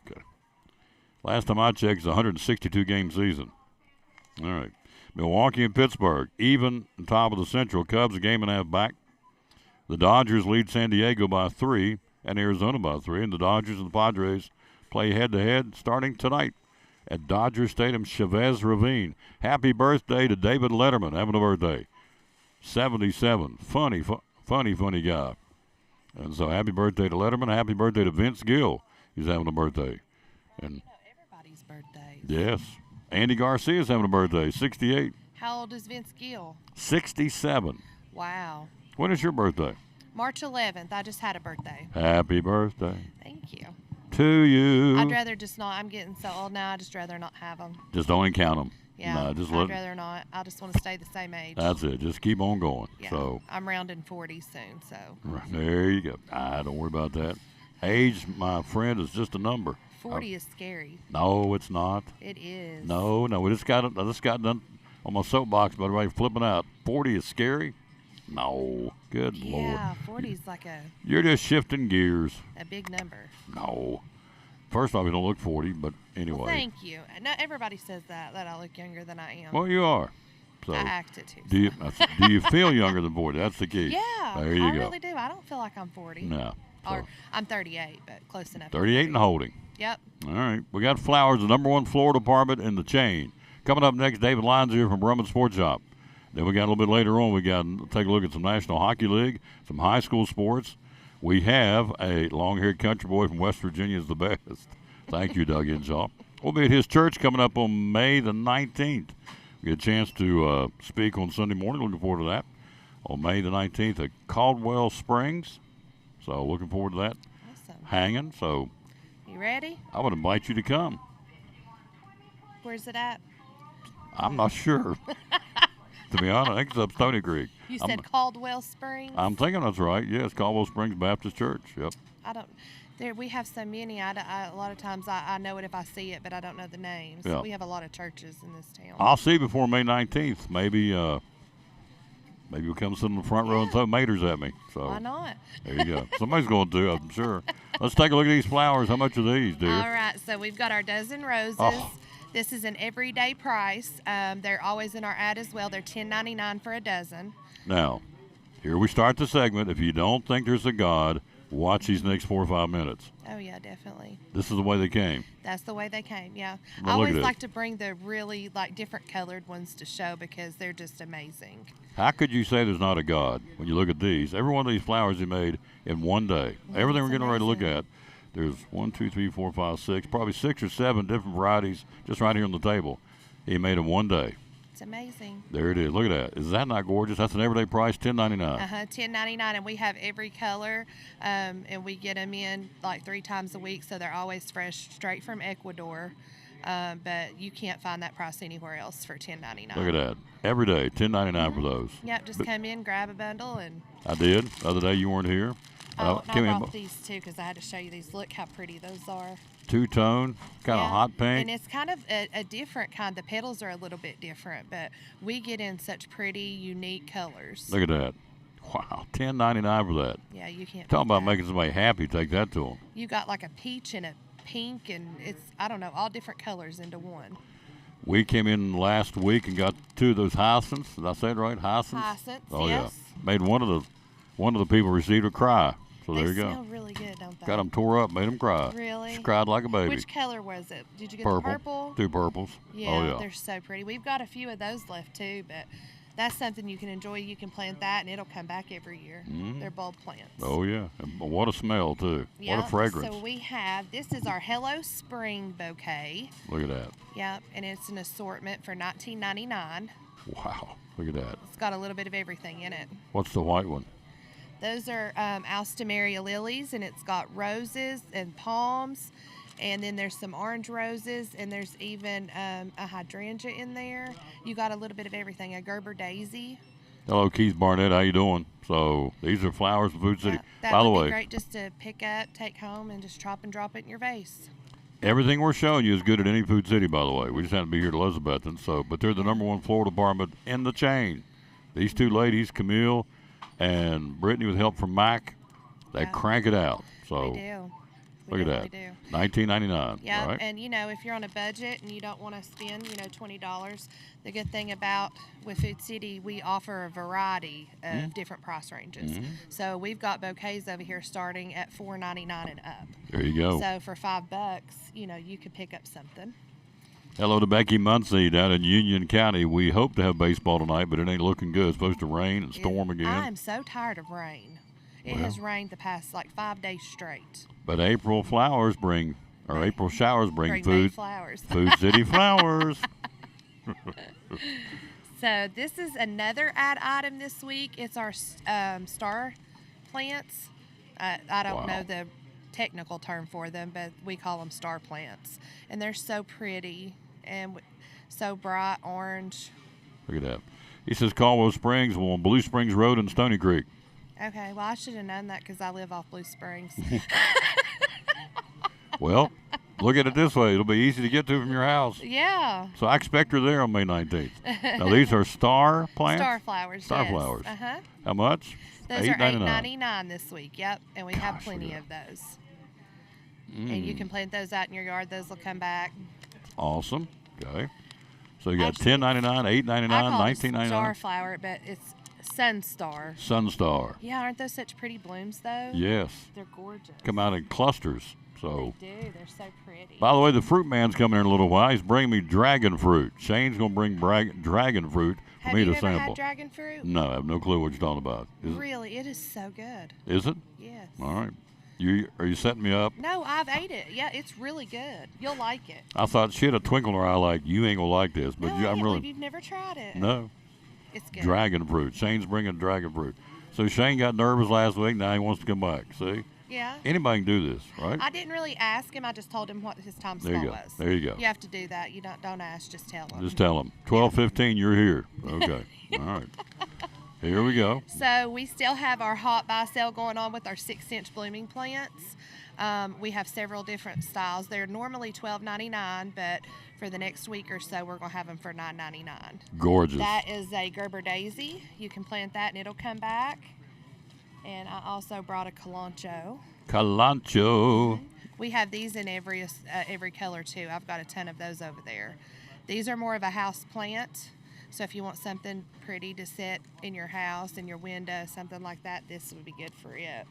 Okay. Last time I checked, it's a 162-game season. All right. Milwaukee and Pittsburgh, even on top of the Central. Cubs a game and a half back. The Dodgers lead San Diego by 3. and Arizona by 3. And the Dodgers and the Padres play head-to-head starting tonight at Dodger Stadium, Chavez Ravine. Happy birthday to David Letterman, having a birthday. 77. Funny guy. And so happy birthday to Letterman. Happy birthday to Vince Gill. He's having a birthday. And everybody's birthdays. yes. Andy Garcia's having a birthday, 68. How old is Vince Gill? 67. Wow. When is your birthday? March 11th. I just had a birthday. Happy birthday Thank you. to you. I'd rather just not. I'm getting so old now. I'd just rather not have them. Just don't even count them. Yeah. No, just I'd rather not. I just want to stay the same age. That's it. Just keep on going. Yeah. So I'm rounding 40 soon. So. there you go. Don't worry about that. Age, my friend, is just a number. 40 is scary. No, it's not. It is. No. I just got done on my soapbox, but everybody flipping out. 40 is scary? No. Good Lord. Yeah, 40 is like You're just shifting gears. a big number. No. First off, you don't look 40, but anyway. Well, thank you. Not everybody says that I look younger than I am. Well, you are. So I act it too. do you feel younger than 40? That's the key. Yeah, There you I go. really do. I don't feel like I'm 40. No. Or So, I'm 38, but close enough. to 38 and 40. holding. Yep. All right. We got Flowers, the number one floor department in the chain. Coming up next, David Lyons here from Brumman Sports Shop. Then we got a little bit later on, we got to take a look at some National Hockey League, some high school sports. We have a long-haired country boy from West Virginia is the best. Thank you, Doug Inshaw. We'll be at his church coming up on May the 19th. We get a chance to speak on Sunday morning. Looking forward to that. On May the 19th at Caldwell Springs. So looking forward to that. Awesome. Hanging. So You ready? I would invite you to come. Where's it at? I'm not sure. To be honest, I think it's up Stony Creek. You said Caldwell Springs? I'm thinking that's right. Yes, Caldwell Springs Baptist Church. Yep. I don't. There, we have so many. A lot of times I know it if I see it, but I don't know the names. Yeah. We have a lot of churches in this town. I'll see you before May 19th. Maybe you'll come sit in the front row and throw maters at me. So Why not? there you go. Somebody's going to, I'm sure. Let's take a look at these flowers. How much are these, dear? All right, so we've got our dozen roses. Oh. This is an everyday price. They're always in our ad as well. They're $10.99 for a dozen. Now, here we start the segment. If you don't think there's a God, watch these next 4 or 5 minutes. Oh yeah, definitely. This is the way they came. That's the way they came. Yeah, Now I look at always this. like to bring the really different colored ones to show because they're just amazing. How could you say there's not a God when you look at these? Every one of these flowers he made in one day. Everything we're that's getting ready to look amazing. at, there's 1, 2, 3, 4, 5, 6, probably 6 or 7 different varieties just right here on the table. He made in one day. It's amazing. There it is. Look at that. Is that not gorgeous? That's an everyday price, $10.99. $10.99, and we have every color, and we get them in 3 times a week, so they're always fresh, straight from Ecuador. But you can't find that price anywhere else for $10.99. Look at that. Every day, $10.99 for those. Yep, just come in, grab a bundle, and I did. The other day you weren't here. I Kim, brought these too because I had to show you these. Look how pretty those are. two-tone, kind of Yeah, hot pink. And it's kind of a different kind. The petals are a little bit different, but we get in such pretty, unique colors. Look at that. Wow, $10.99 for that. Yeah, you can't. Talking beat about that. making somebody happy, take that to them. You got like a peach and a pink, and it's all different colors into one. We came in last week and got 2 of those hyacinths. Did I say it right? Hyacinths? Hyacinths, Oh yes. yeah. Made one of the people received a cry. So there They you go. smell really good, don't they? Got them tore up, made them cry. Really? She cried like a baby. Which color was it? Did you get Purple. the purple? 2 purples. Yeah, Oh yeah. they're so pretty. We've got a few of those left too, but that's something you can enjoy. You can plant that, and it'll come back every year. They're bulb plants. Oh yeah. And what a smell too. Yeah, What a fragrance. So we have, this is our Hello Spring bouquet. Look at that. Yep, and it's an assortment for $19.99. Wow. Look at that. It's got a little bit of everything in it. What's the white one? Those are Alstomeria lilies, and it's got roses and palms, and then there's some orange roses, and there's even a hydrangea in there. You got a little bit of everything. A Gerber daisy. Hello, Keith Barnett. How you doing? So these are flowers from Food City. That By the would way, be great just to pick up, take home, and just chop and drop it in your vase. everything we're showing you is good at any Food City. By the way, we just have to be here to Elizabethton. So, but they're the number one floor department in the chain. These 2 ladies, Camille and Brittany, with help from Mike, they Yeah. crank it out. They So do. Look at that. definitely do. $19.99. Yeah, All right. and if you're on a budget and you don't want to spend, $20, the good thing about with Food City, we offer a variety of different price ranges. So we've got bouquets over here starting at $4.99 and up. There you go. So for $5, you could pick up something. Hello to Becky Muncie down in Union County. We hope to have baseball tonight, but it ain't looking good. It's supposed to rain and storm again. I'm so tired of rain. It has rained the past 5 days straight. But April showers bring Bring food. flowers. Food City flowers. So this is another ad item this week. It's our star plants. I don't know the technical term for them, but we call them star plants. And they're so pretty and so bright orange. Look at that. He says Caldwell Springs, well, on Blue Springs Road in Stony Creek. Okay, well, I should have known that because I live off Blue Springs. Well, look at it this way. It'll be easy to get to from your house. Yeah. So I expect her there on May 19th. Now, these are star plants? Star flowers, Star yes. flowers. Uh-huh. How much? Those are $8.99. $8.99 this week, yep. And we have Gosh, plenty look of those. And you can plant those out in your yard. Those will come back. Awesome. Okay. So you got Actually, $10.99, $8.99, I call it $19.99. star flower, but it's sunstar. Sunstar. Yeah, aren't those such pretty blooms, though? Yes. They're gorgeous. Come out in clusters. So, They do. They're so pretty. by the way, the fruit man's coming in a little while. He's bringing me dragon fruit. Shane's going to bring dragon fruit for Have me you to ever sample. had dragon fruit? No, I have no clue what you're talking about. Really, it is so good. Is it? Yes. All right. Are you setting me up? No, I've ate it. Yeah, it's really good. You'll like it. I thought she had a twinkle in her eye like, you ain't going to like this. But No, I I'm can't really. believe you've never tried it. No. It's good. Dragon fruit. Shane's bringing dragon fruit. So Shane got nervous last week. Now he wants to come back. See? Yeah. Anybody can do this, right? I didn't really ask him. I just told him what his time There you slot go. was. There you go. You have to do that. You don't ask. Just tell him. Just tell him. 12:15, you're here. Okay. All right. Here we go. So we still have our hot buy sale going on with our 6-inch blooming plants. We have several different styles. They're normally $12.99, but for the next week or so, we're going to have them for $9.99. Gorgeous. That is a Gerber daisy. You can plant that and it'll come back. And I also brought a Calancho. Calancho. We have these in every color too. I've got a ton of those over there. These are more of a house plant. So if you want something pretty to set in your house, in your window, something like that, this would be good for it.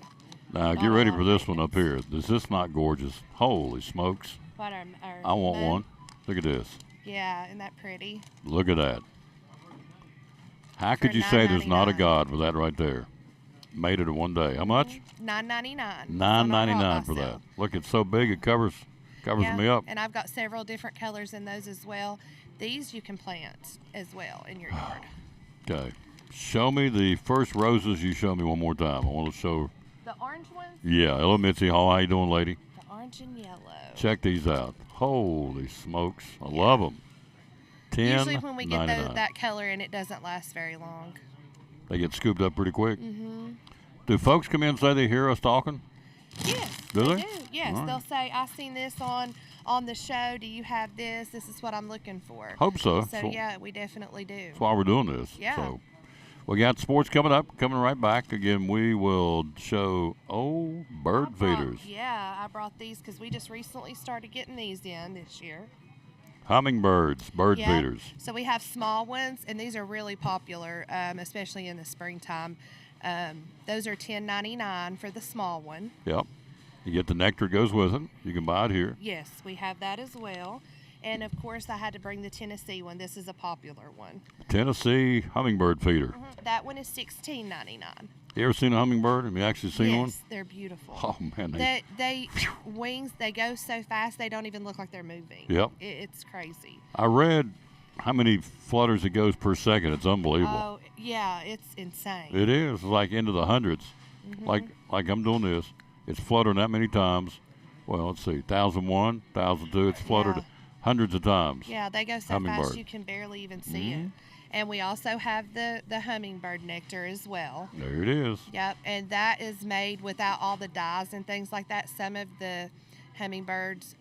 Now get ready for this one up here. Is this not gorgeous? Holy smokes. What I want one. Look at this. Yeah, isn't that pretty? Look at that. How could For you say there's not a $9.99. God with that right there? Made it in one day. How much? $9.99. $9.99 for that. Look, it's so big it covers me up. And I've got several different colors in those as well. These you can plant as well in your yard. Okay. Show me the first roses you show me one more time. I want to show. The orange ones? Yeah. Hello, Mitzi. How you doing, lady? The orange and yellow. Check these out. Holy smokes. I love them. Usually when we get $10.99. that color in, it doesn't last very long. They get scooped up pretty quick. Mm-hmm. Do folks come in and say they hear us talking? Yes. Do they? Do. Yes. All right. They'll say, I seen this on the show. Do you have this? This is what I'm looking for. Hope so. So, yeah, we definitely do. That's why we're doing this. Yeah. So we got sports coming up, coming right back. Again, we will show, bird feeders. Yeah, I brought these because we just recently started getting these in this year. Hummingbirds, bird Yeah. feeders. So we have small ones, and these are really popular, especially in the springtime. Those are $10.99 for the small one. Yep. You get the nectar goes with it. You can buy it here. Yes, we have that as well. And of course, I had to bring the Tennessee one. This is a popular one. Tennessee hummingbird feeder. That one is $16.99. You ever seen a hummingbird? Have you actually seen one? Yes, they're beautiful. Oh man, They wings, they go so fast they don't even look like they're moving. Yep. It's crazy. I read how many flutters it goes per second. It's unbelievable. Oh yeah, it's insane. It is. It's like into the hundreds. Like I'm doing this. It's fluttering that many times. Well, let's see, 1,001, 1,002. It's fluttered Yeah. hundreds of times. Yeah, they go so Hummingbird. fast you can barely even see it. And we also have the hummingbird nectar as well. There it is. Yep, and that is made without all the dyes and things like that. Some of the hummingbirds'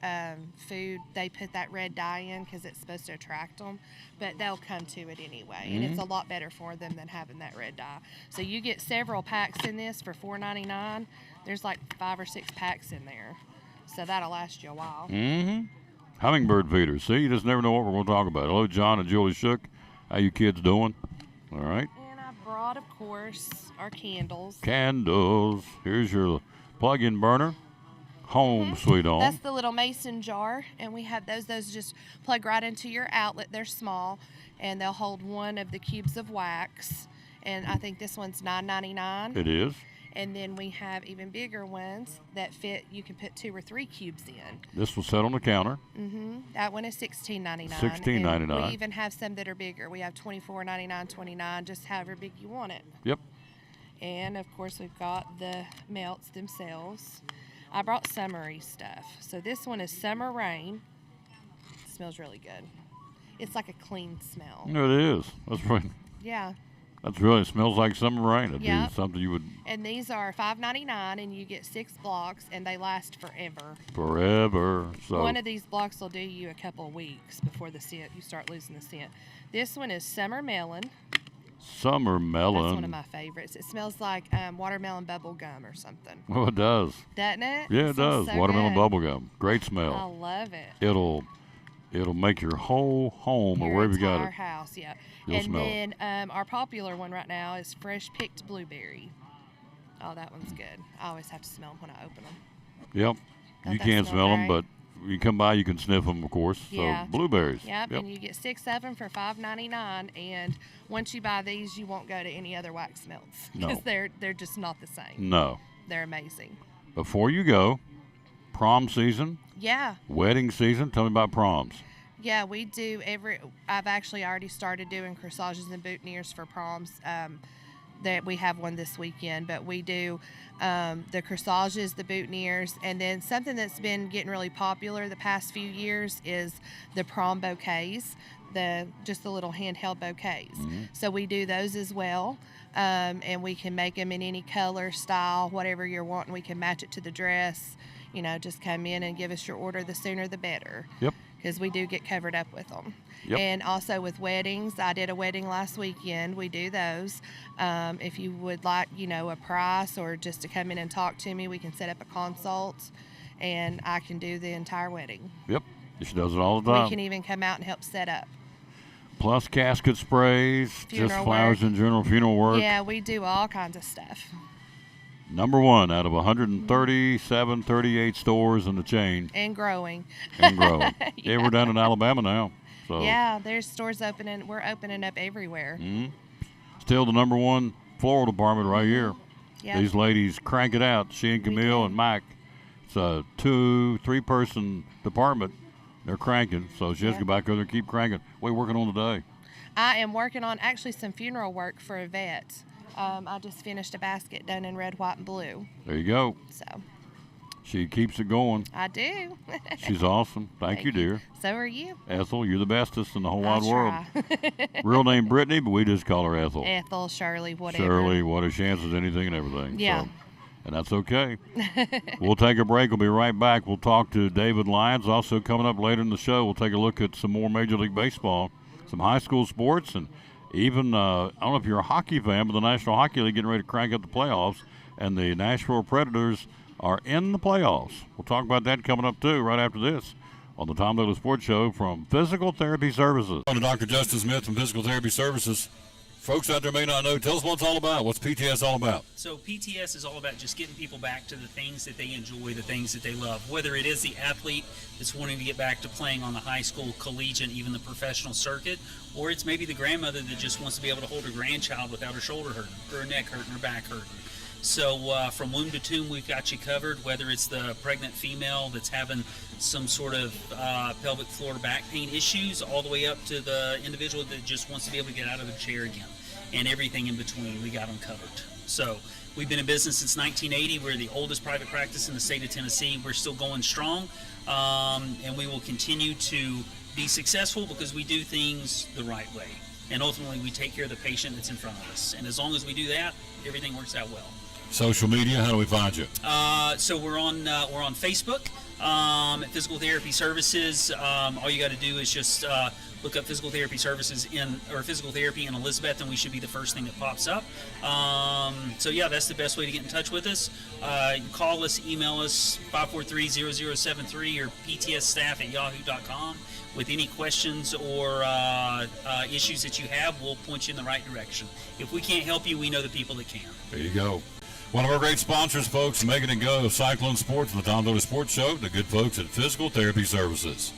food, they put that red dye in because it's supposed to attract them, but they'll come to it anyway, and it's a lot better for them than having that red dye. So you get several packs in this for $4.99. There's like 5 or 6 packs in there. So that'll last you a while. Mm-hmm. Hummingbird feeders. See, you just never know what we're going to talk about. Hello, John and Julie Shook. How you kids doing? All right. And I brought, of course, our candles. Candles. Here's your plug-in burner. Home, sweet home. That's the little mason jar, and we have those. Those just plug right into your outlet. They're small, and they'll hold one of the cubes of wax. And I think this one's $9.99. It is. And then we have even bigger ones that fit. You can put 2 or 3 cubes in. This will sit on the counter. That one is $16.99. $16.99. And we even have some that are bigger. We have $24.99, $29, just however big you want it. Yep. And of course, we've got the melts themselves. I brought summery stuff. So this one is Summer Rain. It smells really good. It's like a clean smell. It is. That's right. Yeah. That's really, it smells like summer rain. It'd Yep. be something you would And these are $5.99, and you get 6 blocks, and they last forever. forever. So One of these blocks will do you a couple of weeks before the scent, you start losing the scent. This one is Summer Melon. summer melon. That's one of my favorites. It smells like watermelon bubble gum or something. Oh, it does. Doesn't it? Yeah, it smells does. so Watermelon good. bubble gum. Great I smell. love it. It'll make your whole home or Your wherever you got entire it. house, yeah. You'll And smell it. then our popular one right now is Fresh Picked Blueberry. Oh, that one's good. I always have to smell them when I open them. Yep. Don't You they can't smell smell them, great? but you come by, you can sniff them, of course. Yeah. So blueberries. Yep, and you get 6 of them for $5.99. And once you buy these, you won't go to any other wax melts No. because they're just not the same. No. They're amazing. Before you go, prom season, Yeah. wedding season. Tell me about proms. Yeah, we do I've actually already started doing corsages and boutonnieres for proms. That we have one this weekend, but we do the corsages, the boutonnieres, and then something that's been getting really popular the past few years is the prom bouquets, just the little handheld bouquets. So we do those as well, and we can make them in any color, style, whatever you're wanting. We can match it to the dress. You know, just come in and give us your order. The sooner the better. Yep. Because we do get covered up with them. Yep. And also with weddings, I did a wedding last weekend. We do those. If you would like, a price or just to come in and talk to me, we can set up a consult, and I can do the entire wedding. Yep. She does it all the time. We can even come out and help set up. Plus casket sprays, Funeral just flowers work. in general, funeral work. Yeah, we do all kinds of stuff. Number one out of 137, 38 stores in the chain And growing. and growing. Yeah, we're down in Alabama now. So Yeah, there's stores opening. We're opening up everywhere. still the number one floral department right here. Yeah. These ladies crank it out. She and Camille do. and Mike. It's a 2-3 person department. They're cranking. So she has to go back over there and keep cranking. What are you working on today? I am working on actually some funeral work for a vet. I just finished a basket done in red, white, and blue. There you go. So She keeps it going. I do. She's awesome. Thank you, dear. So are you. Ethel, you're the bestest in the whole I wide world. try. Real name Brittany, but we just call her Ethel. Ethel, Shirley, whatever. Shirley, what a chance is anything and everything. Yeah. So, and that's okay. We'll take a break. We'll be right back. We'll talk to David Lyons. Also coming up later in the show, we'll take a look at some more Major League Baseball, some high school sports, and even, I don't know if you're a hockey fan, but the National Hockey League getting ready to crank up the playoffs, and the Nashville Predators are in the playoffs. We'll talk about that coming up, too, right after this on the Tom Douglas Sports Show from Physical Therapy Services. On to Dr. Justin Smith from Physical Therapy Services. Folks out there may not know. Tell us what it's all about. What's PTS all about? So PTS is all about just getting people back to the things that they enjoy, the things that they love. Whether it is the athlete that's wanting to get back to playing on the high school, collegiate, even the professional circuit, or it's maybe the grandmother that just wants to be able to hold her grandchild without her shoulder hurting, or her neck hurting, her back hurting. So from womb to tomb, we've got you covered, whether it's the pregnant female that's having some sort of pelvic floor back pain issues, all the way up to the individual that just wants to be able to get out of a chair again, and everything in between, we got them covered. So we've been in business since 1980. We're the oldest private practice in the state of Tennessee. We're still going strong, and we will continue to be successful because we do things the right way. And ultimately, we take care of the patient that's in front of us. And as long as we do that, everything works out well. Social media, how do we find you? So we're on Facebook at Physical Therapy Services. All you got to do is just look up physical therapy services or physical therapy in Elizabeth, and we should be the first thing that pops up. So yeah, that's the best way to get in touch with us. Call us, email us, 543-0073 or ptsstaff@yahoo.com with any questions or issues that you have. We'll point you in the right direction. If we can't help you, we know the people that can. There you go. One of our great sponsors, folks, making it go, Cyclone Sports and the Tom Dooley Sports Show, the good folks at Physical Therapy Services.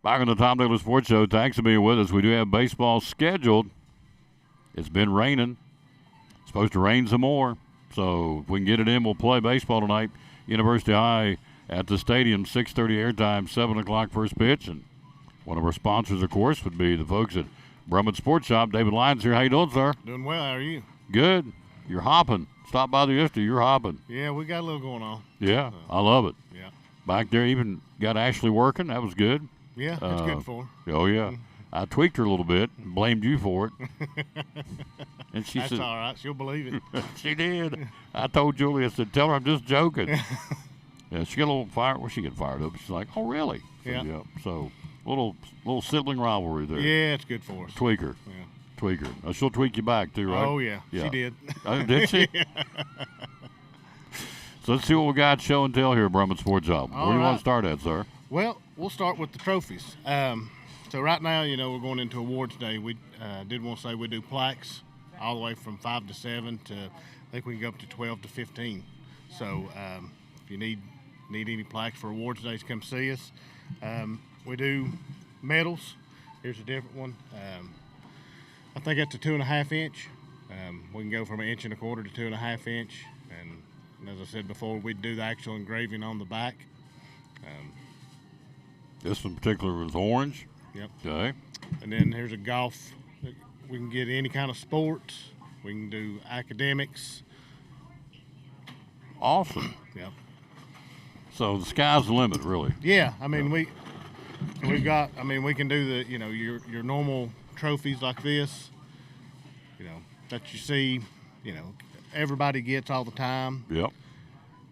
Back on the Tom Dooley Sports Show. Thanks for being with us. We do have baseball scheduled. It's been raining. It's supposed to rain some more. So if we can get it in, we'll play baseball tonight. University High at the stadium, 6:30 airtime, 7 o'clock first pitch. And one of our sponsors, of course, would be the folks at Brummett Sports Shop. David Lyons here. How you doing, sir? Doing well. How are you? Good. You're hopping. Stopped by there yesterday. You're hopping. Yeah, we got a little going on. Yeah, I love it. Yeah. Back there, even got Ashley working. That was good. Yeah, that's good for her. Oh, yeah. I tweaked her a little bit and blamed you for it. And she That's said, all right. She'll believe it. she did. I told Julie, I said, tell her I'm just joking. Yeah, she got a little fired. Well, she get fired up. She's like, oh, really? So, Yeah. So, little sibling rivalry there. Yeah, it's good for us. Tweaker. Yeah. Tweaker. Now, she'll tweak you back, too, right? Oh, yeah. She did. Did she? So let's see what we got show and tell here at Brummett Sports Shop. Where do you want to start at, sir? Well, we'll start with the trophies. So right now, we're going into awards day. We did want to say we do plaques all the way from 5 to 7 to, I think we can go up to 12 to 15. So if you need any plaques for awards days, come see us. We do medals. Here's a different one. I think that's a 2.5 inch. We can go from 1 1/4 to 2.5 inch. And as I said before, we do the actual engraving on the back. This one in particular was orange. Yep. Okay. And then here's a golf. We can get any kind of sports. We can do academics. Awesome. Yep. So the sky's the limit, really. Yeah, I mean we can do the your normal trophies like this. That you see, everybody gets all the time. Yep.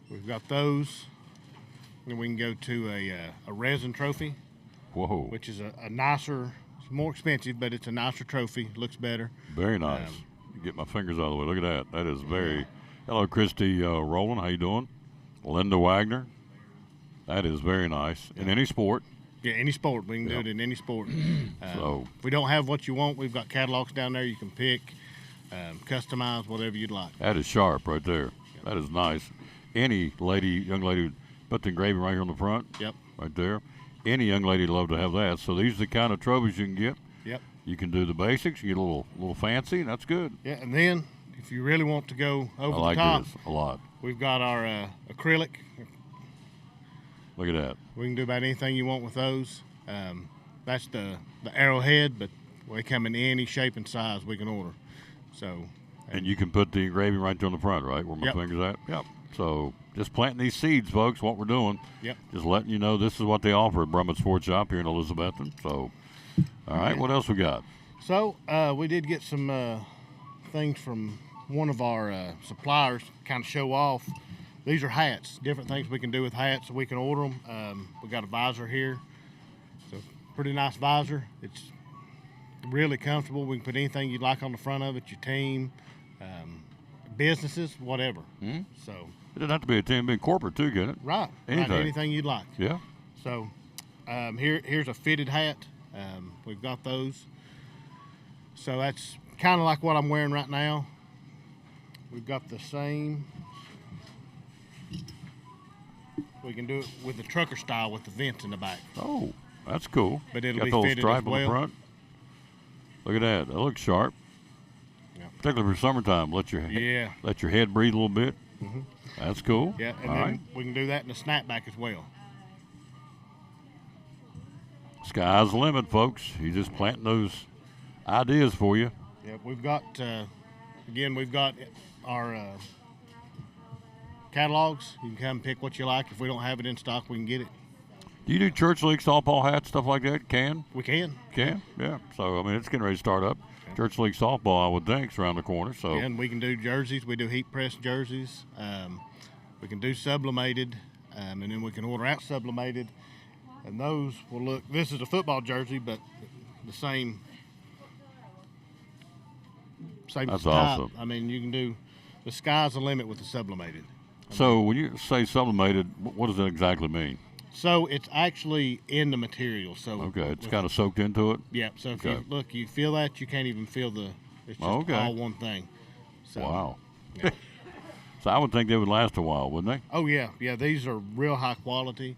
We've got those. And we can go to a resin trophy. Whoa. Which is a nicer, it's more expensive, but it's a nicer trophy. Looks better. Very nice. Get my fingers out of the way. Look at that. That is very. Hello, Christy Rowland. How you doing? Linda Wagner. That is very nice. In any sport. Yeah, any sport. We can do it in any sport. So if we don't have what you want, we've got catalogs down there. You can pick, customize, whatever you'd like. that is sharp right there. That is nice. Any young lady, put the engraving right here on the front. Yep. Right there. Any young lady would love to have that. So these are the kind of trophies you can get. Yep. You can do the basics. You get a little fancy, and that's good. Yeah, and then if you really want to go over I like the top, this a lot. we've got our acrylic. Look at that. We can do about anything you want with those. That's the arrowhead, but they come in any shape and size we can order. So. And you can put the engraving right there on the front, right, where my Yep. finger's at? Yep. So just planting these seeds, folks, what we're doing. Yep. Just letting you know this is what they offer at Brummett Sports Shop here in Elizabethton. So, all right, what else we got? So we did get some things from one of our suppliers to kind of show off. These are hats, different things we can do with hats, so we can order them. We got a visor here. So pretty nice visor. It's really comfortable. We can put anything you'd like on the front of it, your team, businesses, whatever. Mm-hmm. So It doesn't have to be a team, be corporate too, can it? right, Anything. anything you'd like. Yeah. So here's a fitted hat. We've got those. So that's kind of like what I'm wearing right now. We've got the same. We can do it with the trucker style with the vents in the back. Oh, that's cool. But it'll got be the little fitted stripe as on well. the front. Look at that. That looks sharp. Yeah. Particularly for summertime. Let your head breathe a little bit. Mm-hmm. That's cool. Yeah, and All then right. we can do that in the snapback as well. Sky's the limit, folks. He's just planting those ideas for you. Yeah, we've got, again, we've got our catalogs. You can come pick what you like. If we don't have it in stock, we can get it. Do you do church league softball hats, stuff like that? We can. Can? Yeah. So, I mean, it's getting ready to start up. Church league softball, I would think, is around the corner. So, And we can do jerseys. We do heat press jerseys. We can do sublimated, and then we can order out sublimated. And those will look, this is a football jersey, but the same That's type. awesome. I mean, you can do, the sky's the limit with the sublimated. so when you say sublimated, what does that exactly mean? So it's actually in the material. So Okay, it's kind of soaked into it. yeah. So if Okay. you look, you feel that, you can't even feel the. It's just Okay. all one thing. So, Wow. So I would think they would last a while, wouldn't they? Oh yeah, yeah. These are real high quality.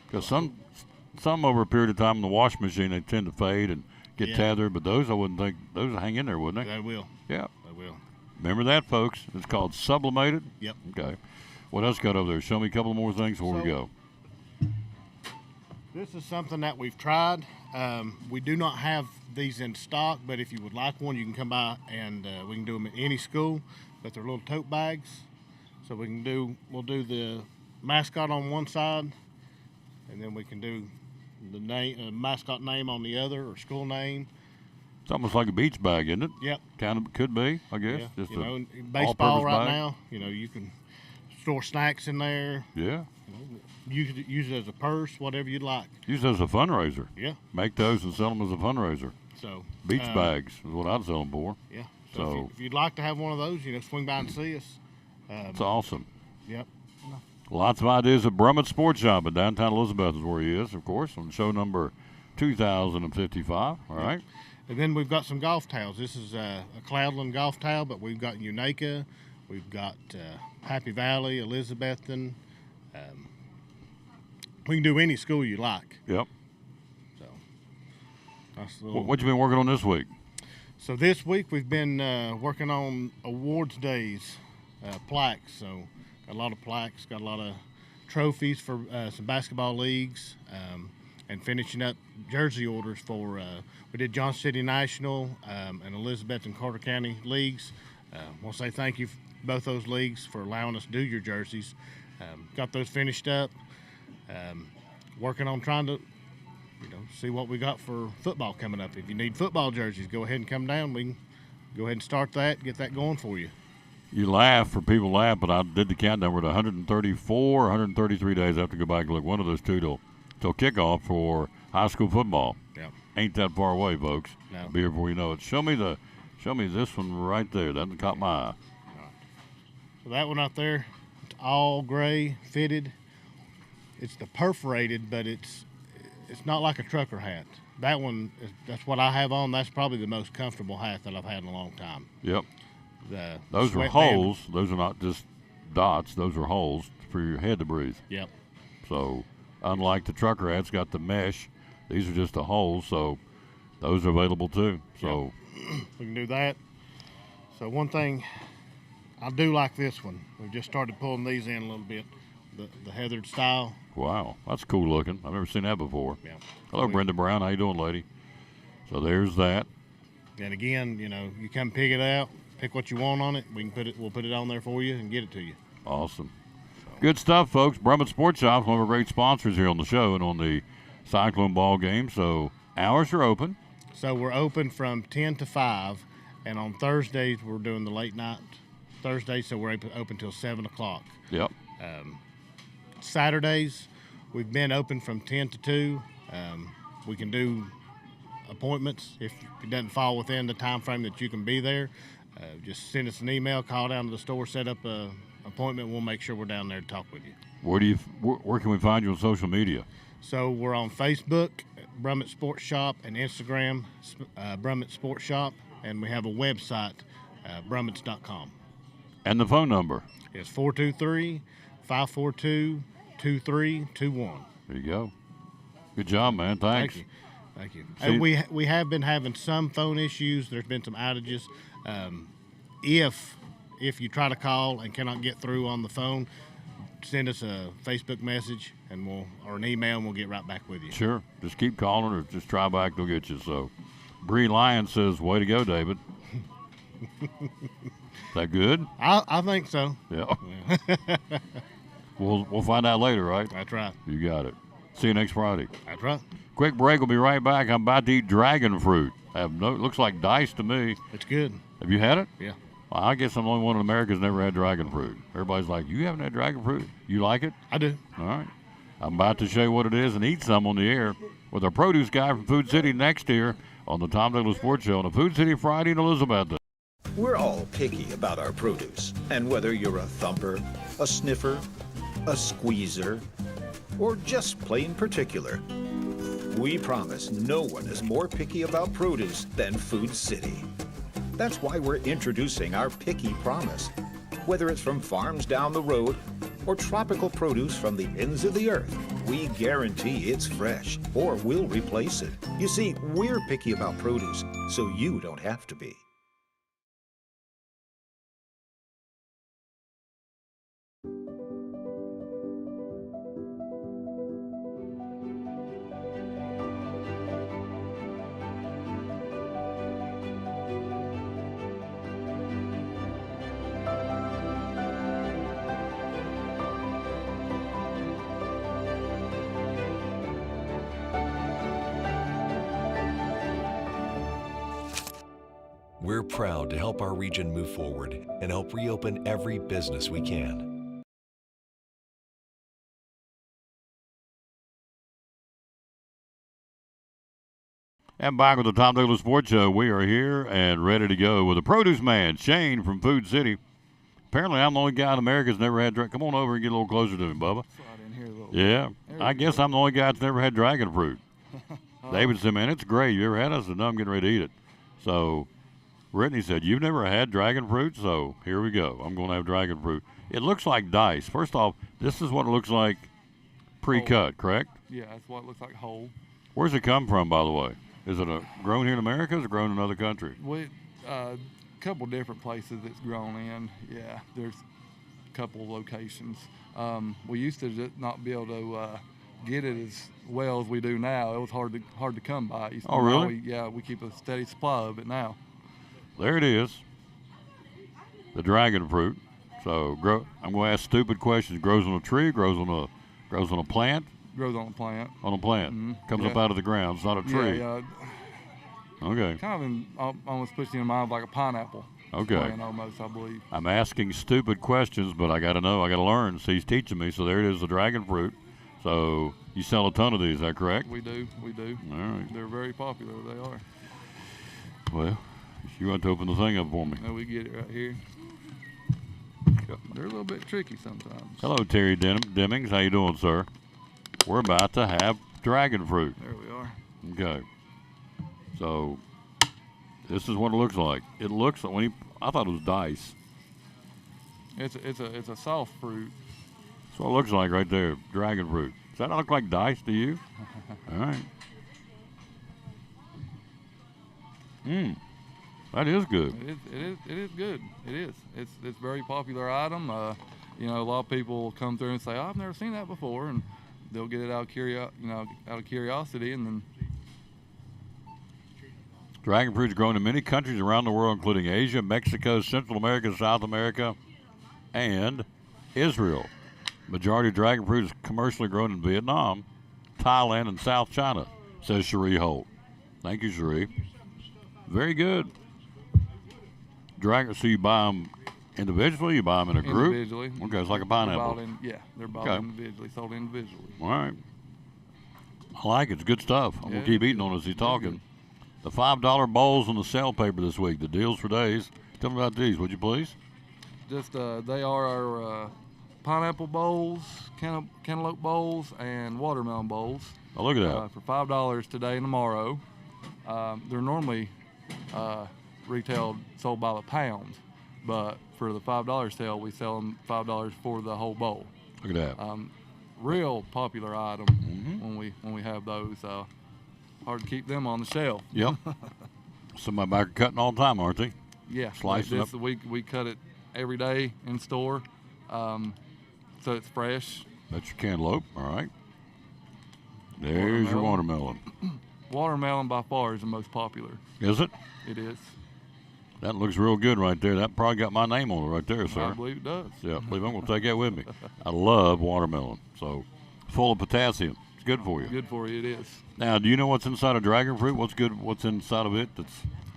Because some over a period of time in the washing machine they tend to fade and get Yeah. tethered, but those I wouldn't think those will hang in there, wouldn't they? They will. Yeah. They will. Remember that, folks? It's called sublimated. Yep. Okay. What else got over there? Show me a couple more things before we So- go. This is something that we've tried. We do not have these in stock, but if you would like one, you can come by and we can do them at any school. But they're little tote bags, so we'll do the mascot on one side, and then we can do the name, mascot name on the other, or school name. It's almost like a beach bag, isn't it? Yep. Kind of could be, I guess. Yeah. Just You know, a in baseball all-purpose right bag. now, you can store snacks in there. Yeah. Use it as a purse, whatever you'd like. Use it as a fundraiser. Yeah. Make those and sell them as a fundraiser. So Beach bags is what I'd sell them for. Yeah. So- So if you'd like to have one of those, swing by and see us. It's awesome. Yep. Lots of ideas at Brummett Sports Shop in downtown Elizabeth is where he is, of course, on show number 2055. All right. And then we've got some golf towels. This is a Cloudland golf towel, but we've got Unaka, we've got Happy Valley, Elizabethton. We can do any school you like. Yep. So that's a little. What you been working on this week? So this week we've been working on awards days, plaques. So got a lot of plaques, got a lot of trophies for some basketball leagues, and finishing up jersey orders for. We did Johnson City National and Elizabeth and Carter County leagues. I want to say thank you, both those leagues, for allowing us to do your jerseys. Got those finished up. Working on trying to, see what we got for football coming up. If you need football jerseys, go ahead and come down. We can go ahead and start that, get that going for you. You laugh, for people laugh, but I did the countdown. We're at 134, 133 days. I have to go back and look. One of those two till kickoff for high school football. Yeah. Ain't that far away, folks. No. Be here before you know it. Show me this one right there. That caught my eye. So that one out there, it's all gray, fitted. It's the perforated, but it's not like a trucker hat. That one, that's what I have on. That's probably the most comfortable hat that I've had in a long time. Yep. The Those are sweatband- holes. Those are not just dots. Those are holes for your head to breathe. Yep. So, unlike the trucker hats, got the mesh. These are just the holes. So, those are available too. So, We can do that. So one thing, I do like this one. We've just started pulling these in a little bit. The heathered style. wow, that's cool looking. I've never seen that before. Yeah. Hello, Brenda Brown. How you doing, lady? So there's that. And again, you come pick it out, pick what you want on it. We'll put it on there for you and get it to you. Awesome. Good stuff, folks. Brummett Sports Shop, one of our great sponsors here on the show and on the Cyclone ball game. So hours are open. So we're open from 10 to 5, and on Thursdays we're doing the late night Thursday, so we're open till 7 o'clock. Yep. Saturdays, we've been open from 10 to 2. We can do appointments if it doesn't fall within the time frame that you can be there. Just send us an email, call down to the store, set up an appointment. We'll make sure we're down there to talk with you. Where can we find you on social media? So we're on Facebook, Brummett Sports Shop, and Instagram, Brummett Sports Shop, and we have a website, brummets.com. And the phone number. It's 423-542-2321. There you go. Good job, man. Thanks. Thank you. See- And we have been having some phone issues. There's been some outages. If you try to call and cannot get through on the phone, send us a Facebook message or an email, and we'll get right back with you. Sure. Just keep calling or just try back. They'll get you. So, Bree Lyon says, way to go, David. Is that good? I think so. Yeah. We'll find out later, right? That's right. You got it. See you next Friday. That's right. Quick break. We'll be right back. I'm about to eat dragon fruit. It looks like dice to me. It's good. Have you had it? Yeah. Well, I guess I'm the only one in America who's never had dragon fruit. Everybody's like, you haven't had dragon fruit? You like it? I do. All right. I'm about to show you what it is and eat some on the air with our produce guy from Food City next year on the Tom Douglas Sports Show on the Food City Friday in Elizabeth. We're all picky about our produce, and whether you're a thumper, a sniffer, a squeezer, or just plain particular, we promise no one is more picky about produce than Food City. That's why we're introducing our Picky Promise. Whether it's from farms down the road or tropical produce from the ends of the earth, we guarantee it's fresh or we'll replace it. You see, we're picky about produce, so you don't have to be. We're proud to help our region move forward and help reopen every business we can. And back with the Tom Douglas Sports Show. We are here and ready to go with the produce man, Shane from Food City. Apparently, I'm the only guy in America that's never had Come on over and get a little closer to me, Bubba. Yeah, I guess I'm the only guy that's never had dragon fruit. David said, man, it's great. You ever had it? I said, no, I'm getting ready to eat it. So Brittany said, you've never had dragon fruit? So here we go. I'm going to have dragon fruit. It looks like dice. First off, this is what it looks like pre-cut, correct? Yeah, that's what it looks like whole. Where's it come from, by the way? Is it grown here in America or is it grown in another country? A couple different places it's grown in. Yeah, there's a couple locations. We used to just not be able to get it as well as we do now. It was hard to come by. Oh, really? We keep a steady supply of it now. There it is, the dragon fruit. So I'm going to ask stupid questions. Grows on a tree, grows on a plant? Grows on a plant. On a plant. Mm-hmm. Comes up out of the ground. It's not a tree. Yeah. Okay. Kind of almost puts you in mind of like a pineapple. Okay. Plant almost, I believe. I'm asking stupid questions, but I got to know. I got to learn. So he's teaching me. So there it is, the dragon fruit. So you sell a ton of these, is that correct? We do. All right. They're very popular. They are. Well, you want to open the thing up for me? No, we get it right here. They're a little bit tricky sometimes. Hello, Terry Demings. How you doing, sir? We're about to have dragon fruit. There we are. Okay. So this is what it looks like. It looks like I thought it was dice. It's a soft fruit. That's what it looks like right there, dragon fruit. Does that not look like dice to you? All right. That is good. It is good. It is. It's a very popular item. A lot of people come through and say, "Oh, I've never seen that before," and they'll get it out of curiosity, and then. Dragon fruit is grown in many countries around the world, including Asia, Mexico, Central America, South America, and Israel. Majority of dragon fruit is commercially grown in Vietnam, Thailand, and South China, says Cherie Holt. Thank you, Cherie. Very good. So you buy them individually? You buy them in a group? Individually. Okay, it's like a pineapple. They're bought individually, sold individually. All right. I like it. It's good stuff. I'm going to keep eating on it as he's talking. The $5 bowls on the sale paper this week, the deals for days. Tell me about these, would you please? Just they are our pineapple bowls, cantaloupe bowls, and watermelon bowls. Oh, look at that. For $5 today and tomorrow. They're normally retailed, sold by the pound, but for the $5 sale, we sell them $5 for the whole bowl. Look at that. Real popular item when we have those. Hard to keep them on the shelf. Yep. Somebody back are cutting all the time, aren't they? Yeah. Slicing up. We cut it every day in store. so it's fresh. That's your cantaloupe. All right. There's your watermelon. Watermelon by far is the most popular. Is it? It is. That looks real good right there. That probably got my name on it right there, sir. I believe it does. Yeah, I believe I'm going to take that with me. I love watermelon. So, full of potassium. It's good for you. Good for you, it is. Now, do you know what's inside of dragon fruit? What's good? What's inside of it? That's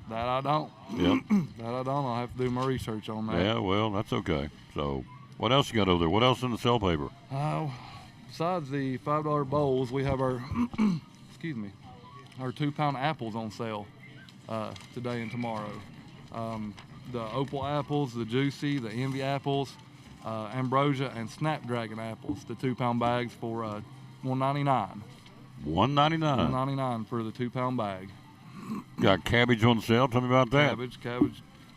That I don't. Yep. That I don't. I'll have to do my research on that. Yeah, well, that's okay. So, what else you got over there? What else in the sell paper? Besides the $5 bowls, we have our, excuse me, our 2-pound apples on sale today and tomorrow. The opal apples, the juicy, the envy apples, ambrosia, and snapdragon apples. The 2-pound bags for $1.99. $1.99. $1.99 for the 2-pound bag. Got cabbage on sale. Tell me about that. Cabbage,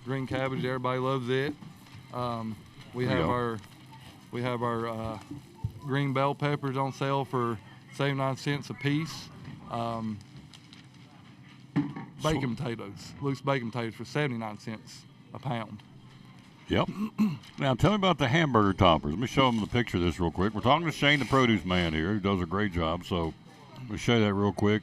green cabbage. Everybody loves it. We have our green bell peppers on sale for 79 cents a piece. Bacon potatoes, loose bacon potatoes for 79 cents a pound. Yep. Now, tell me about the hamburger toppers. Let me show them the picture of this real quick. We're talking to Shane, the produce man here, who does a great job. So, let me show you that real quick.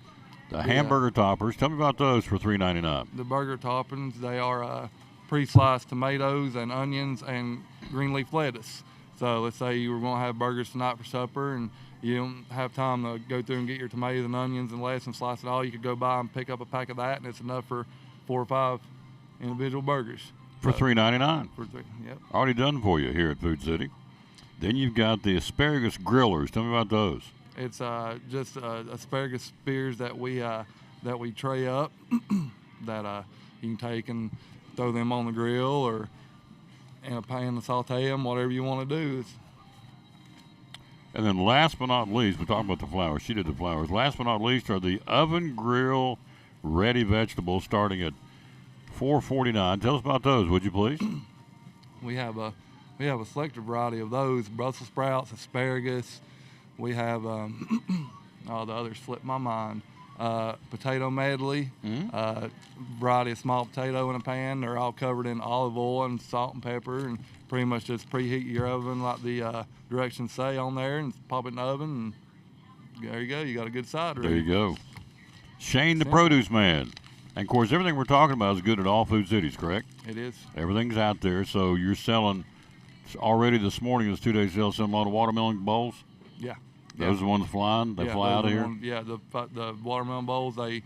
The hamburger toppers. Tell me about those for $3.99. The burger toppings, they are pre-sliced tomatoes and onions and green leaf lettuce. So let's say you were going to have burgers tonight for supper and you don't have time to go through and get your tomatoes and onions and lettuce and slice it all. You could go by and pick up a pack of that, and it's enough for 4 or 5 individual burgers. For $3.99. Yep. Already done for you here at Food City. Then you've got the asparagus grillers. Tell me about those. It's just asparagus spears that we tray up that you can take and throw them on the grill or in a pan to saute them, whatever you want to do. And then last but not least, we're talking about the flowers. She did the flowers. Last but not least are the oven grill ready vegetables starting at $4.49. Tell us about those, would you please? We have a selected variety of those: Brussels sprouts, asparagus. We have the others slipped my mind. Potato medley, variety of small potato in a pan. They're all covered in olive oil and salt and pepper, and pretty much just preheat your oven like the directions say on there, and pop it in the oven, and there you go. You got a good side ready. There you go. Shane, the produce man. And, of course, everything we're talking about is good at all food cities, correct? It is. Everything's out there. So you're selling already this morning, this 2-day sale, selling a lot of watermelon bowls? Yeah. Those are the ones flying? They fly out of here? The watermelon bowls, they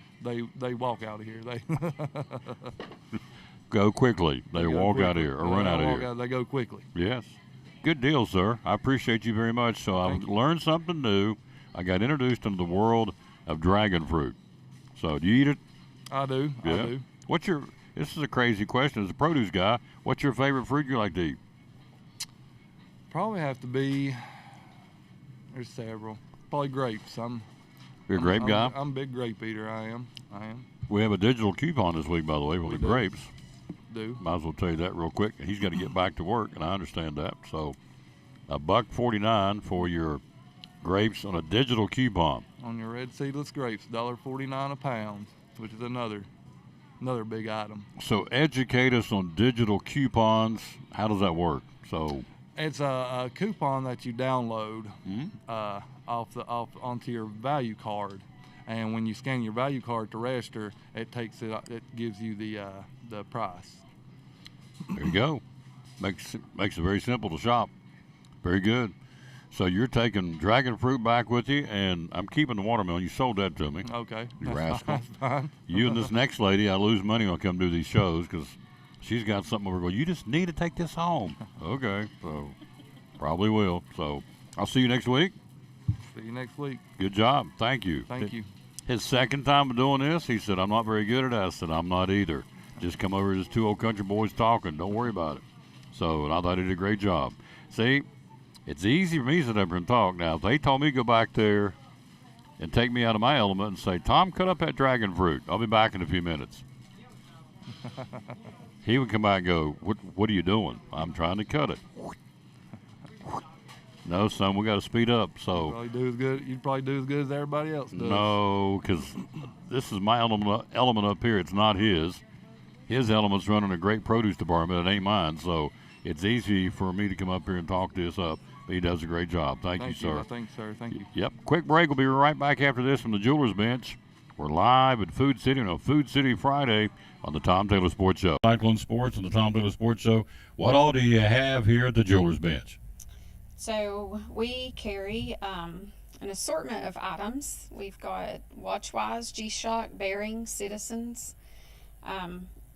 walk out of here. They go quickly. They walk out of here or run out of here. They go quickly. Yes. Good deal, sir. I appreciate you very much. So I've learned something new. I got introduced into the world of dragon fruit. So do you eat it? I do. Yeah. I do. This is a crazy question. As a produce guy, what's your favorite fruit you like to eat? Probably have to be, there's several. Probably grapes. You're a grape guy? I'm a big grape eater. I am. We have a digital coupon this week, by the way, with the grapes. Might as well tell you that real quick. He's got to get back to work, and I understand that. So, $1.49 for your grapes on a digital coupon. On your red seedless grapes, $1.49 a pound, which is another big item. So, educate us on digital coupons. How does that work? So, it's a coupon that you download onto your value card, and when you scan your value card to register, it gives you the price. There you go. Makes it very simple to shop. Very good. So you're taking dragon fruit back with you, and I'm keeping the watermelon. You sold that to me. Okay. You rascal. That's fine. You and this next lady, I lose money when I come do these shows because she's got something over going, you just need to take this home. Okay. So probably will. So I'll see you next week. See you next week. Good job. Thank you. Thank you. His second time of doing this, he said, I'm not very good at that. I said, I'm not either. Just come over as 2 old country boys talking. Don't worry about it. So, and I thought he did a great job. See, it's easy for me to sit up here and talk. Now, if they told me to go back there and take me out of my element and say, Tom, cut up that dragon fruit. I'll be back in a few minutes. He would come back and go, what are you doing? I'm trying to cut it. No, son, we got to speed up. So you'd probably do as good as everybody else does. No, because this is my element up here. It's not his. His element's running a great produce department. It ain't mine. So it's easy for me to come up here and talk this up. He does a great job. Thank you, sir. Thanks, sir. Thank you. Yep. Quick break. We'll be right back after this from the Jewelers Bench. We're live at Food City on a Food City Friday on the Tom Taylor Sports Show. Cyclone Sports on the Tom Taylor Sports Show. What all do you have here at the Jewelers Bench? So we carry an assortment of items. We've got Watchwise, G-Shock, Bearings, Citizens,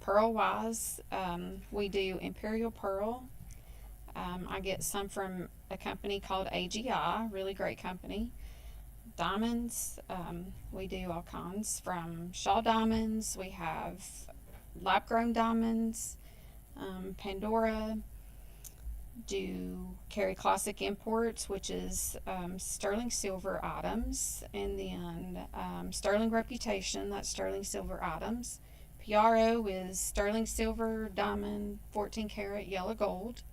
Pearl-Wise. We do Imperial Pearl. I get some from a company called AGI, really great company. Diamonds, we do all kinds from Shaw Diamonds. We have lab-grown diamonds, Pandora. Do carry Classic Imports, which is sterling silver items, and then Sterling Reputation, that's sterling silver items. PRO is sterling silver, diamond, 14 karat yellow gold.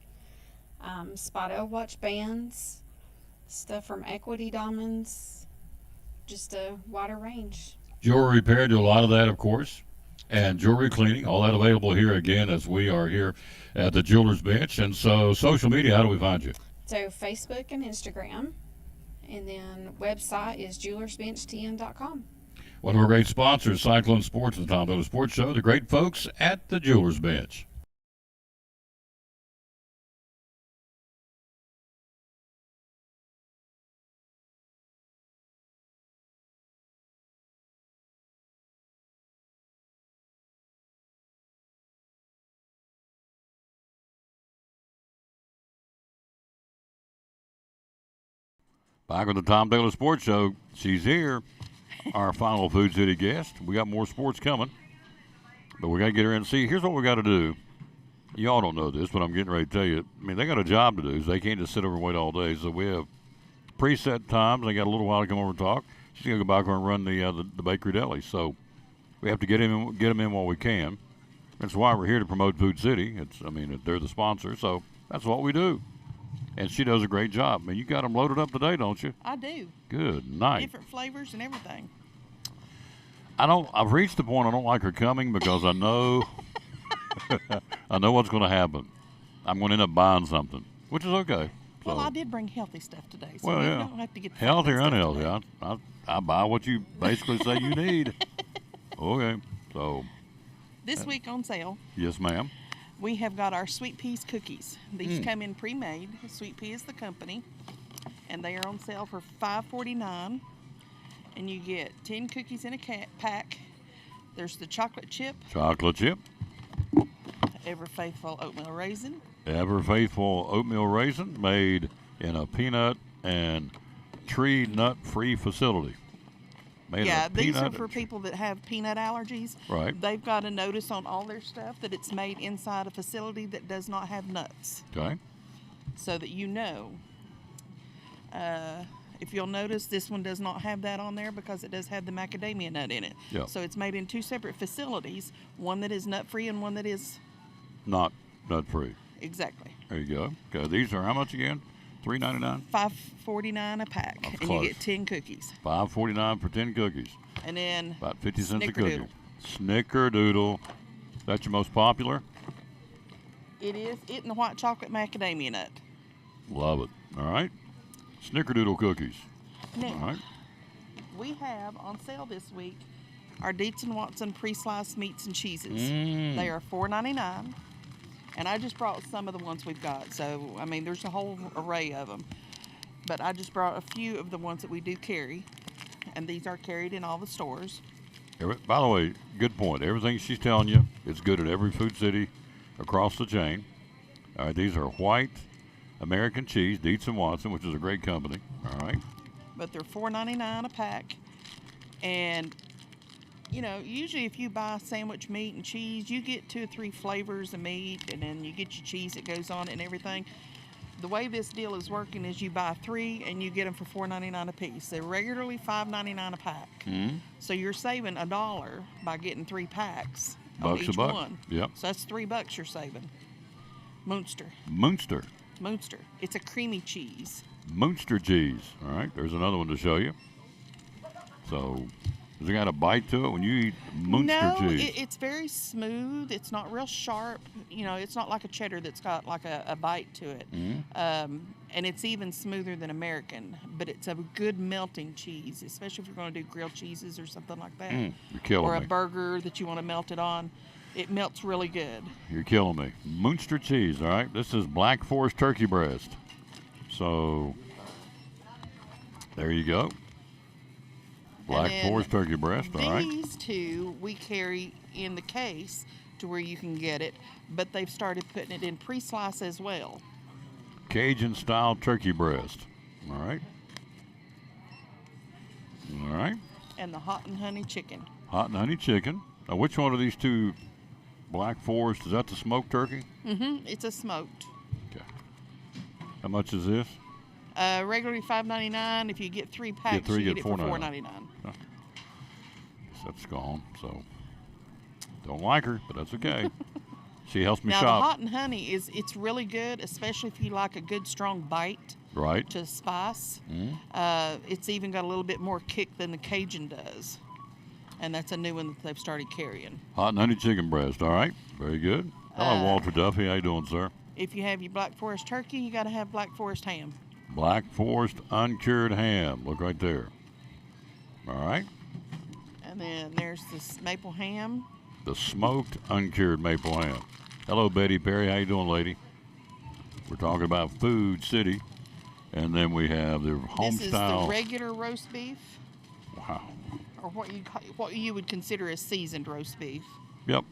Spotto watch bands, stuff from Equity Diamonds, just a wider range. Jewelry repair, do a lot of that, of course. And jewelry cleaning, all that available here again as we are here at the Jewelers Bench. And so social media, how do we find you? So Facebook and Instagram, and then website is jewelersbenchtn.com. One of our great sponsors, Cyclone Sports, the Tom Taylor Sports Show, the great folks at the Jewelers Bench. Back on the Tom Taylor Sports Show, she's here, our final Food City guest. We got more sports coming, but we got to get her in. See, here's what we got to do. Y'all don't know this, but I'm getting ready to tell you. I mean, they got a job to do, so they can't just sit over and wait all day. So we have preset times. They got a little while to come over and talk. She's going to go back and run the bakery deli. So we have to get them in while we can. That's why we're here to promote Food City. They're the sponsor, so that's what we do. And she does a great job. I mean, you got them loaded up today, don't you? I do. Good night. Different flavors and everything. I've reached the point I don't like her coming because I know I know what's going to happen. I'm going to end up buying something, which is okay. Well, I did bring healthy stuff today, so well, you yeah. don't have to get healthy or stuff unhealthy. today. I buy what you basically say you need. Okay, so this week on sale, yes, ma'am. we have got our Sweet Peas cookies. These come in pre-made. Sweet Pea is the company, and they are on sale for $5.49. And you get 10 cookies in a pack. There's the chocolate chip. Chocolate chip. Ever Faithful oatmeal raisin. Ever Faithful oatmeal raisin made in a peanut and tree nut free facility. These are for people that have peanut allergies. Right. They've got a notice on all their stuff that it's made inside a facility that does not have nuts. Okay. So that you know. If you'll notice, this one does not have that on there because it does have the macadamia nut in it. Yep. So it's made in two separate facilities, one that is nut-free and one that is... not nut-free. Exactly. There you go. Okay, these are how much again? $3.99? $5.49 a pack, and you get 10 cookies. $5.49 for 10 cookies. And then about 50 cents a cookie. Snickerdoodle. Snickerdoodle. That's your most popular? It is. It and the white chocolate macadamia nut. Love it. All right. Snickerdoodle cookies. Now, all right. We have on sale this week our Dietz & Watson pre-sliced meats and cheeses. They are $4.99. And I just brought some of the ones we've got. So, I mean, there's a whole array of them. But I just brought a few of the ones that we do carry. And these are carried in all the stores. By the way, good point. Everything she's telling you is good at every Food City across the chain. All right, these are white American cheese, Dietz & Watson, which is a great company. All right. But they're $4.99 a pack. And, you know, usually if you buy sandwich meat and cheese, you get 2 or 3 flavors of meat, and then you get your cheese that goes on it and everything. The way this deal is working is you buy 3 and you get them for $4.99 a piece. They're regularly $5.99 a pack. So you're saving $1 by getting 3 packs on each one. Yep. So that's $3 you're saving. Munster. It's a creamy cheese. Munster cheese. All right. There's another one to show you. So Has it got a bite to it when you eat Munster No, cheese? it's very smooth. It's not real sharp. You know, it's not like a cheddar that's got like a bite to it. And it's even smoother than American, but it's a good melting cheese, especially if you're going to do grilled cheeses or something like that. You're killing or a me. burger that you want to melt it on. It melts really good. You're killing me. Munster cheese, all right? This is Black Forest turkey breast. So, there you go. Black And then Forest turkey breast, all right? These two we carry in the case to where you can get it, but they've started putting it in pre-slice as well. Cajun style turkey breast, all right? All right. And the hot and honey chicken. Hot and honey chicken. Now, which one of these two, Black Forest, is that the smoked turkey? It's a smoked. Okay. How much is this? Regularly $5.99. If you get 3 packs, Get 3, you get get it for $4.99. $4.99. That's gone, so don't like her, but that's okay. She helps me Now shop. the hot and honey it's really good, especially if you like a good strong bite Right. to spice. It's even got a little bit more kick than the Cajun does, and that's a new one that they've started carrying. Hot and honey chicken breast, all right? Very good. Hello, Walter Duffy. How you doing, sir? If you have your Black Forest turkey, you got to have Black Forest ham. Black Forest uncured ham. Look right there. All right. And then there's this maple ham. The smoked uncured maple ham. Hello, Betty Perry. How you doing, lady? We're talking about Food City. And then we have the home This is style. the regular roast beef, Wow. or what you would consider a seasoned roast beef. Yep.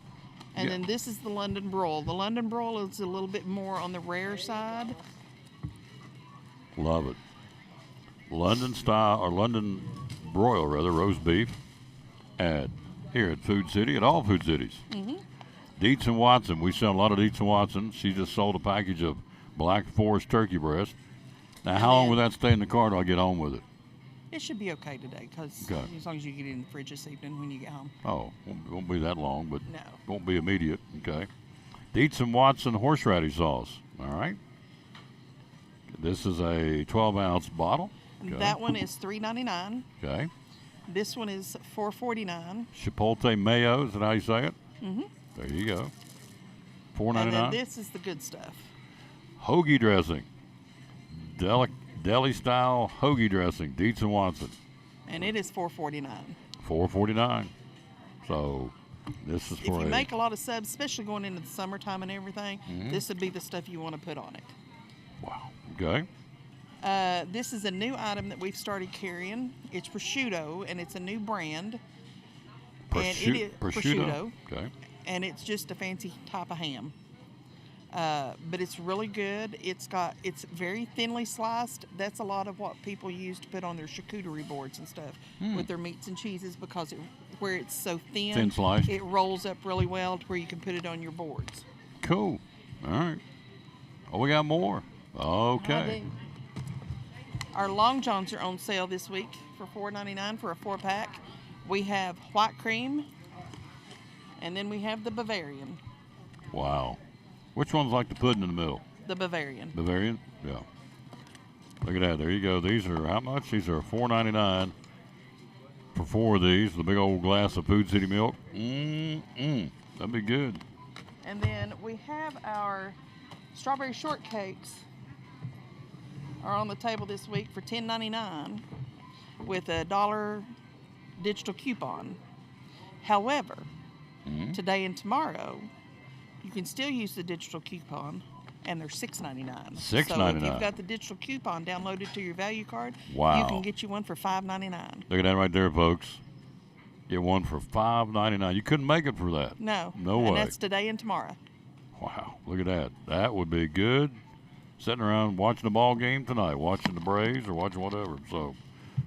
And Yeah. then this is the London broil. The London broil is a little bit more on the rare side. Love it. London style, or London broil, rather, roast beef. Here at Food City, at all Food Cities. Dietz and Watson. We sell a lot of Dietz and Watson. She just sold a package of Black Forest turkey breast. Now, how long will that stay in the car till I get home with it? It should be okay today, because Okay. as long as you get it in the fridge this evening when you get home. Oh, won't be that long, but No. won't be immediate. Okay. Dietz and Watson horseradish sauce. All right. This is a 12-ounce bottle. Okay. That one is $3.99. Okay. This one is $4.49. Chipotle mayo. Is that how you say it? There you go. And $4.99. then this is the good stuff. Hoagie dressing. Deli style hoagie dressing. Dietz and Watson. And it is $4.49. $4.49. So this is If for you make a lot of subs, especially going into the summertime and everything, this would be the stuff you want to put on it. Wow. Okay. This is a new item that we've started carrying. It's prosciutto, and it's a new brand. And it is prosciutto, Okay. and it's just a fancy type of ham. But it's really good. It's very thinly sliced. That's a lot of what people use to put on their charcuterie boards and stuff with their meats and cheeses, because where it's so Thin sliced. it rolls up really well to where you can put it on your boards. Cool. All right. Oh, we got more. Okay. Our Long Johns are on sale this week for $4.99 for a 4-pack. We have white cream, and then we have the Bavarian. Wow. Which one's like the pudding in the middle? The Bavarian. Bavarian? Yeah. Look at that. There you go. These are how much? These are $4.99 for 4 of these. The big old glass of Food City milk. That'd be good. And then we have our strawberry shortcakes are on the table this week for $10.99 with a $1 digital coupon. However, today and tomorrow, you can still use the digital coupon, and they're $6.99. So if $6.99. you've got the digital coupon downloaded to your value card, Wow. you can get you one for $5.99. Look at that right there, folks. Get one for $5.99. You couldn't make it for that. No. No And way. that's today and tomorrow. Wow. Look at that. That would be good. Sitting around watching the ball game tonight, watching the Braves or watching whatever. So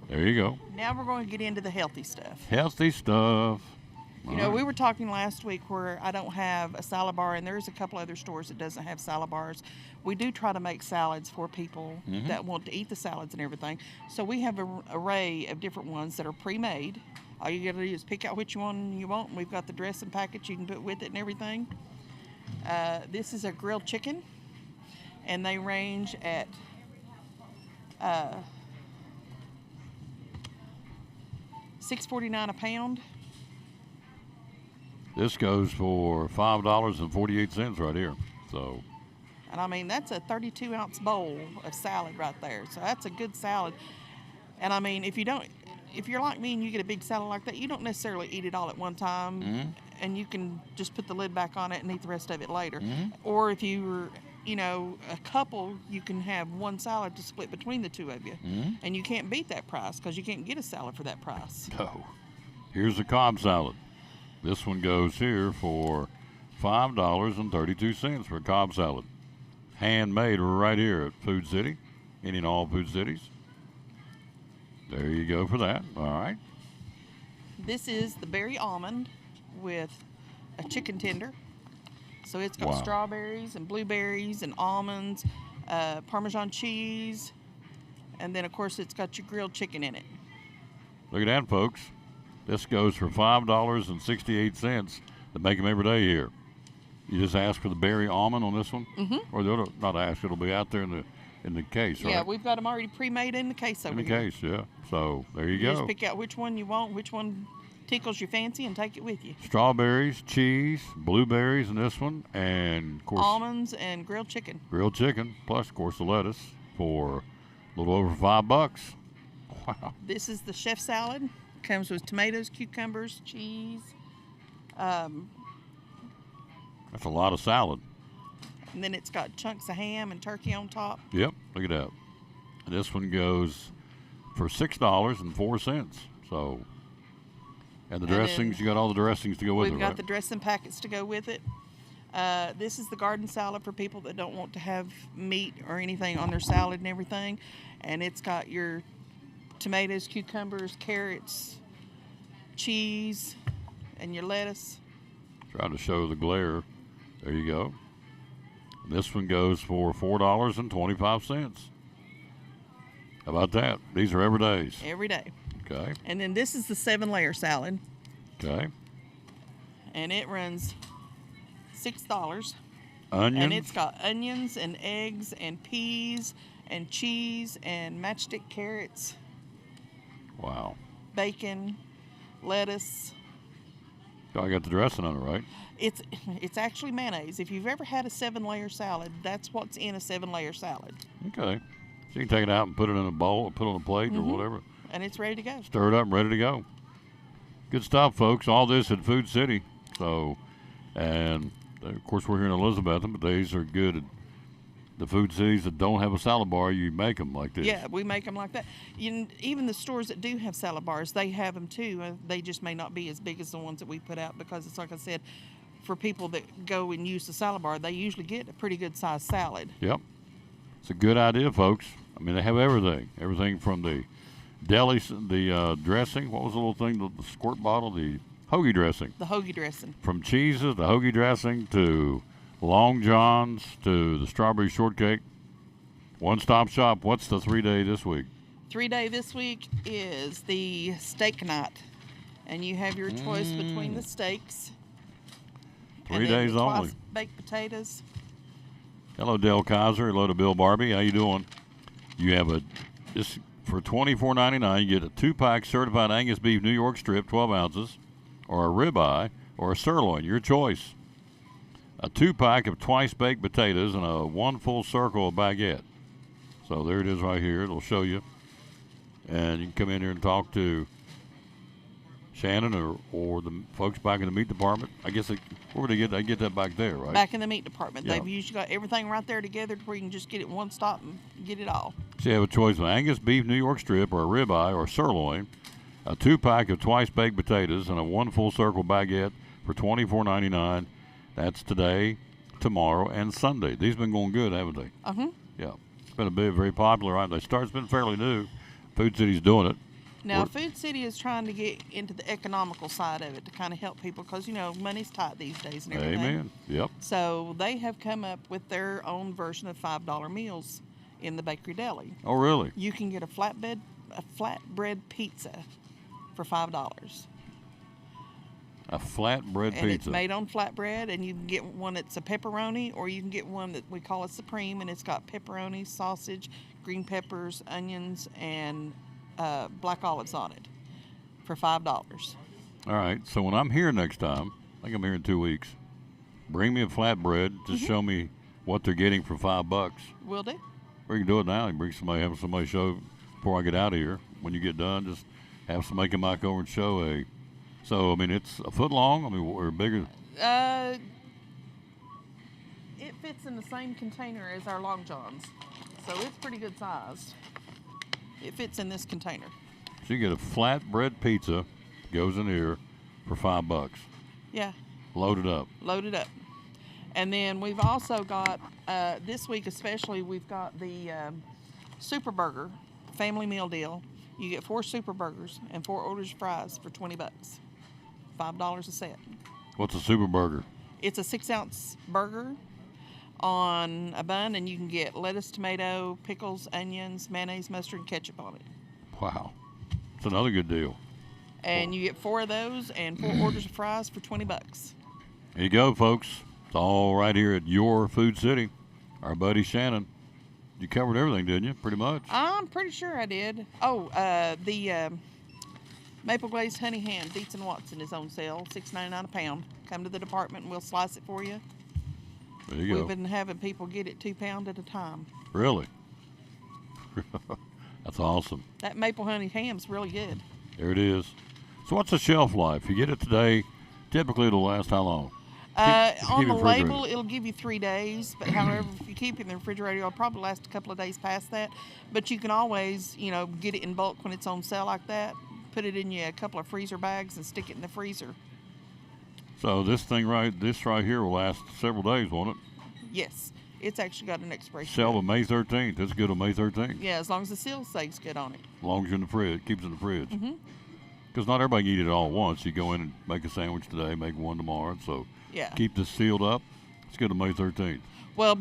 there you go. Now we're going to get into the healthy stuff. Healthy stuff. You know, we were talking last week where I don't have a salad bar, and there's a couple other stores that doesn't have salad bars. We do try to make salads for people that want to eat the salads and everything. So we have an array of different ones that are pre-made. All you got to do is pick out which one you want, and we've got the dressing package you can put with it and everything. This is a grilled chicken, and they range at $6.49 a pound. This goes for $5.48 right here. So, And I mean, that's a 32-ounce bowl of salad right there. So that's a good salad. And I mean, if you're like me and you get a big salad like that, you don't necessarily eat it all at one time, and you can just put the lid back on it and eat the rest of it later. Or if you were, a couple, you can have one salad to split between the two of you. And you can't beat that price because you can't get a salad for that price. no. Here's the Cobb salad. This one goes here for $5.32 for a Cobb salad. Handmade right here at Food City, any and all Food Cities. There you go for that. All right. This is the berry almond with a chicken tender. So it's got strawberries and blueberries and almonds, Parmesan cheese, and then of course it's got your grilled chicken in it. Look at that, folks. This goes for $5.68. They make them every day here. You just ask for the berry almond on this one, or they'll not ask. It'll be out there in the case, right? Yeah, we've got them already pre-made in the case over here. In the case, yeah. So there you go. You just pick out which one you want, which one tickles your fancy, and take it with you. Strawberries, cheese, blueberries in this one, and of course almonds and grilled chicken. Grilled chicken, plus of course the lettuce for a little over $5. Wow. This is the chef salad. Comes with tomatoes, cucumbers, cheese. That's a lot of salad. And then it's got chunks of ham and turkey on top. Yep, look at that. And this one goes for $6.04. So, and the dressings, you got all the dressings to go with it, right? We've got the dressing packets to go with it. This is the garden salad for people that don't want to have meat or anything on their salad and everything. And it's got your tomatoes, cucumbers, carrots, cheese, and your lettuce. Trying to show the glare. There you go. This one goes for $4.25. How about that? These are every days. Every day. Okay. And then this is the 7-layer salad. Okay. And it runs $6. Onions. And it's got onions and eggs and peas and cheese and matchstick carrots. Wow. Bacon, lettuce. I got the dressing on it, right? It's actually mayonnaise. If you've ever had a 7-layer salad, that's what's in a 7-layer salad. Okay. So you can take it out and put it in a bowl or put it on a plate or whatever. And it's ready to go. Stir it up and ready to go. Good stuff, folks. All this at Food City. So, and of course we're here in Elizabethton, but these are good at the Food Cities that don't have a salad bar. You make them like this. Yeah, we make them like that. Even the stores that do have salad bars, they have them too. They just may not be as big as the ones that we put out because it's like I said, for people that go and use the salad bar, they usually get a pretty good sized salad. Yep. It's a good idea, folks. I mean, they have everything. Everything from the deli, the dressing. What was the little thing, the squirt bottle? The hoagie dressing. The hoagie dressing. From cheeses, the hoagie dressing, to Long John's, to the strawberry shortcake. One-stop shop. What's the 3-day this week? 3-day this week is the steak night. And you have your choice between the steaks. 3 days only. Baked potatoes. Hello, Dale Kaiser. Hello to Bill Barbie. How you doing? You have this for $24.99. You get a 2-pack certified Angus beef New York strip, 12 ounces, or a ribeye, or a sirloin, your choice. A 2-pack of twice baked potatoes and a 1 full circle of baguette. So there it is right here. It'll show you, and you can come in here and talk to Shannon or the folks back in the meat department. I guess where do they get that back there, right? Back in the meat department. Yeah. They've usually got everything right there together to where you can just get it in one stop and get it all. So you have a choice of Angus beef New York strip or a ribeye or a sirloin, a 2-pack of twice baked potatoes, and a 1 full circle baguette for $24.99. That's today, tomorrow, and Sunday. These have been going good, haven't they? Yeah. It's been very popular, right? It's been fairly new. Food City's doing it. Now, Food City is trying to get into the economical side of it to kind of help people because, money's tight these days and everything. Amen. Yep. So they have come up with their own version of $5 meals in the Bakery Deli. Oh, really? You can get a flatbread pizza for $5. A flatbread pizza. And it's made on flatbread, and you can get one that's a pepperoni, or you can get one that we call a supreme, and it's got pepperoni, sausage, green peppers, onions, and black olives on it. for $5. All right. So when I'm here next time, I think I'm here in 2 weeks. Bring me a flatbread. Just show me what they're getting for $5. Will do. Or you can do it now. You can bring somebody, have somebody show before I get out of here. When you get done, just have somebody come back over and show So I mean, it's a foot long. I mean, or bigger. It fits in the same container as our Long Johns, so it's pretty good sized. It fits in this container. So you get a flatbread pizza, goes in here for $5. Yeah. Loaded up. Loaded up. And then we've also got, this week especially, we've got the Super Burger family meal deal. You get 4 Super Burgers and 4 orders of fries for $20. $5 a set. What's a Super Burger? It's a 6-ounce burger on a bun, and you can get lettuce, tomato, pickles, onions, mayonnaise, mustard, and ketchup on it. Wow. It's another good deal. And you get 4 of those and 4 orders of fries for $20. There you go, folks. It's all right here at Your Food City. Our buddy Shannon. You covered everything, didn't you? Pretty much. I'm pretty sure I did. Oh, the maple glazed honey ham, Dietz and Watson, is on sale, $6.99 a pound. Come to the department and we'll slice it for you. There you go. We've been having people get it 2 pounds at a time. Really? That's awesome. That maple honey ham's really good. There it is. So what's the shelf life? You get it today, typically it'll last how long? On the label, it'll give you 3 days, but however, if you keep it in the refrigerator, it'll probably last a couple of days past that. But you can always, get it in bulk when it's on sale like that. Put it in a couple of freezer bags and stick it in the freezer. So this right here will last several days, won't it? Yes, it's actually got an expiration. Sell on May 13th. It's good on May 13th. Yeah, as long as the seal stays good on it. As long as you're in the fridge, keeps it in the fridge. Mm-hmm. Because not everybody can eat it all at once. You go in and make a sandwich today, make one tomorrow. So yeah, keep this sealed up. It's good on May 13th. Well,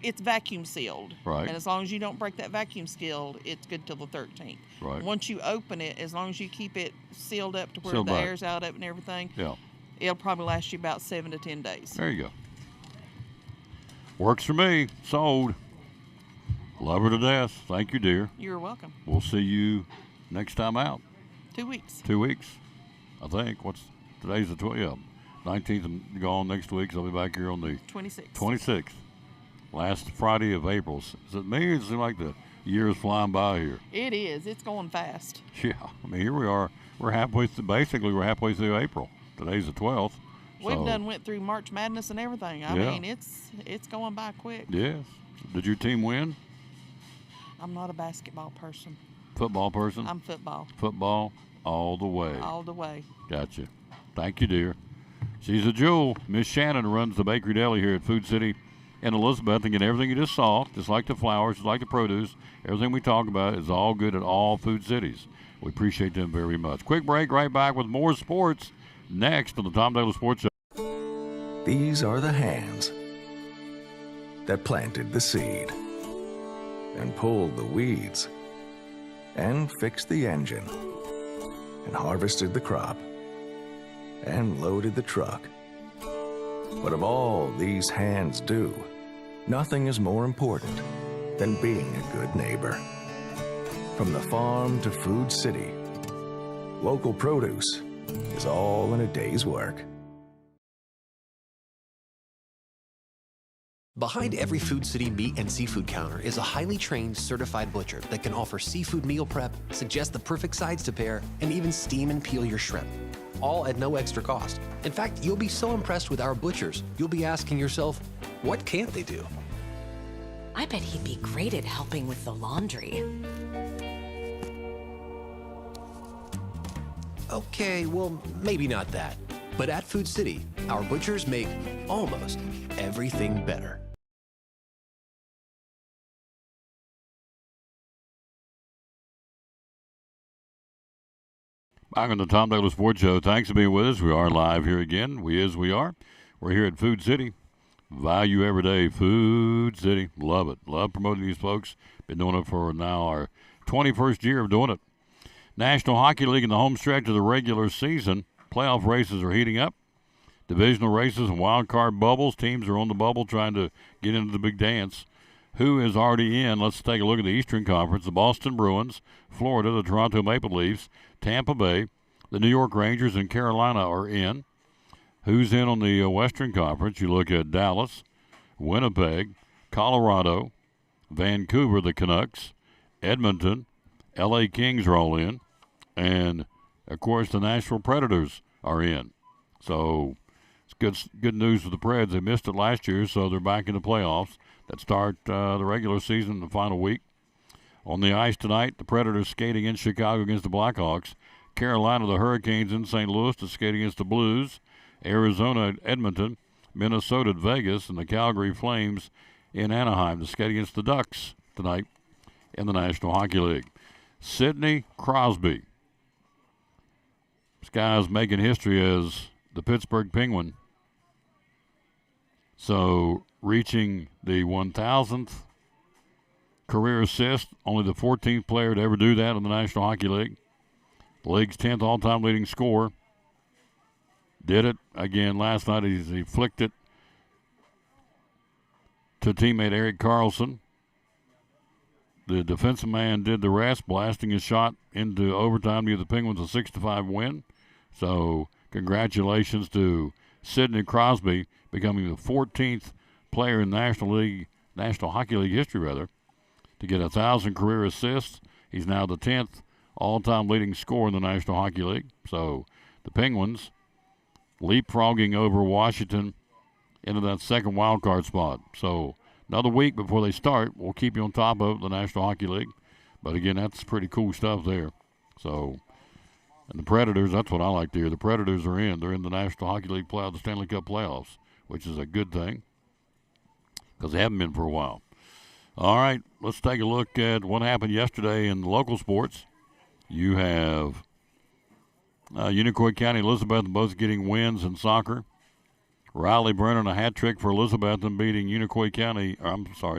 it's vacuum sealed. Right. And as long as you don't break that vacuum seal, it's good till the 13th. Right. Once you open it, as long as you keep it sealed up to where Sealed the back. air's out of it and everything, yeah, it'll probably last you about 7 to 10 days. There you go. Works for me. Sold. Love her to death. Thank you, dear. You're welcome. We'll see you next time out. 2 weeks. 2 weeks, I think. Today's the 12th. Yeah, 19th and gone next week. So I'll be back here on the 26th. Last Friday of April. Is it me? It seems like the year is flying by here. It is. It's going fast. Yeah. I mean, here we are. We're halfway through April. Today's the 12th. We've went through March Madness and everything. I mean, it's going by quick. Yes. Did your team win? I'm not a basketball person. Football person? I'm football. Football all the way. All the way. Gotcha. Thank you, dear. She's a jewel. Miss Shannon runs the Bakery Deli here at Food City in Elizabeth. And everything you just saw, just like the flowers, just like the produce, everything we talk about is all good at all Food Cities. We appreciate them very much. Quick break, right back with more sports next on the Tom Taylor Sports Show. These are the hands that planted the seed and pulled the weeds and fixed the engine and harvested the crop and loaded the truck. What of all these hands do, nothing is more important than being a good neighbor. From the farm to Food City, local produce is all in a day's work. Behind every Food City meat and seafood counter is a highly trained, certified butcher that can offer seafood meal prep, suggest the perfect sides to pair, and even steam and peel your shrimp. All at no extra cost. In fact, you'll be so impressed with our butchers, you'll be asking yourself, what can't they do? I bet he'd be great at helping with the laundry. Okay, well, maybe not that. But at Food City, our butchers make almost everything better. Back on the Tom Taylor Sports Show. Thanks for being with us. We are live here again. We are. We're here at Food City. Value every day. Food City. Love it. Love promoting these folks. Been doing it for now our 21st year of doing it. National Hockey League in the home stretch of the regular season. Playoff races are heating up. Divisional races and wild card bubbles. Teams are on the bubble trying to get into the big dance. who is already in. Let's take a look at the Eastern Conference. The Boston Bruins, Florida, the Toronto Maple Leafs, Tampa Bay, the New York Rangers, and Carolina are in. Who's in on the Western Conference? You look at Dallas, Winnipeg, Colorado, Vancouver, the Canucks, Edmonton, L.A. Kings are all in, and, of course, the Nashville Predators are in. So it's good news for the Preds. They missed it last year, so they're back in the playoffs that start the regular season in the final week. On the ice tonight, the Predators skating in Chicago against the Blackhawks. Carolina, the Hurricanes in St. Louis to skate against the Blues. Arizona at Edmonton, Minnesota at Vegas, and the Calgary Flames in Anaheim to skate against the Ducks tonight in the National Hockey League. Sidney Crosby. This guy's making history as the Pittsburgh Penguin. So reaching the 1,000th career assist, only the 14th player to ever do that in the National Hockey League. The league's 10th all-time leading scorer. Did it again last night. He flicked it to teammate Erik Karlsson. The defensive man did the rest, blasting his shot into overtime to give the Penguins a 6-5 win. So congratulations to Sidney Crosby, becoming the 14th player in National Hockey League history, to get 1,000 career assists. He's now the 10th all-time leading scorer in the National Hockey League. So the Penguins leapfrogging over Washington into that second wild card spot. So another week before they start, we'll keep you on top of the National Hockey League. But again, that's pretty cool stuff there. So, and the Predators, that's what I like to hear. The Predators are in. They're in the National Hockey League playoffs, the Stanley Cup playoffs, which is a good thing because they haven't been for a while. All right, let's take a look at what happened yesterday in local sports. You have Unicoi County, Elizabethton both getting wins in soccer. Riley Brennan a hat trick for Elizabethton, beating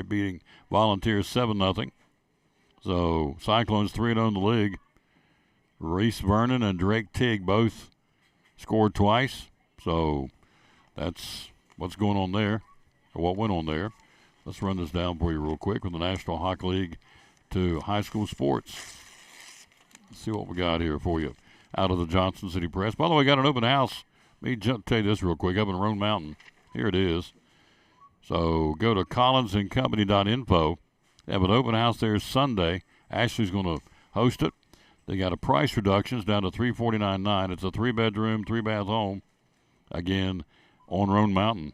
beating Volunteers 7-0. So Cyclones 3-0 in the league. Reese Vernon and Drake Tigg both scored twice. So that's what's going on there, or what went on there. Let's run this down for you real quick with the National Hockey League to high school sports. Let's see what we got here for you out of the Johnson City Press. By the way, got an open house. Let me tell you this real quick. Up in Roan Mountain. Here it is. So go to collinsandcompany.info. They have an open house there Sunday. Ashley's going to host it. They got a price reductions down to $349.9. It's a 3-bedroom, 3-bath home. Again, on Roan Mountain.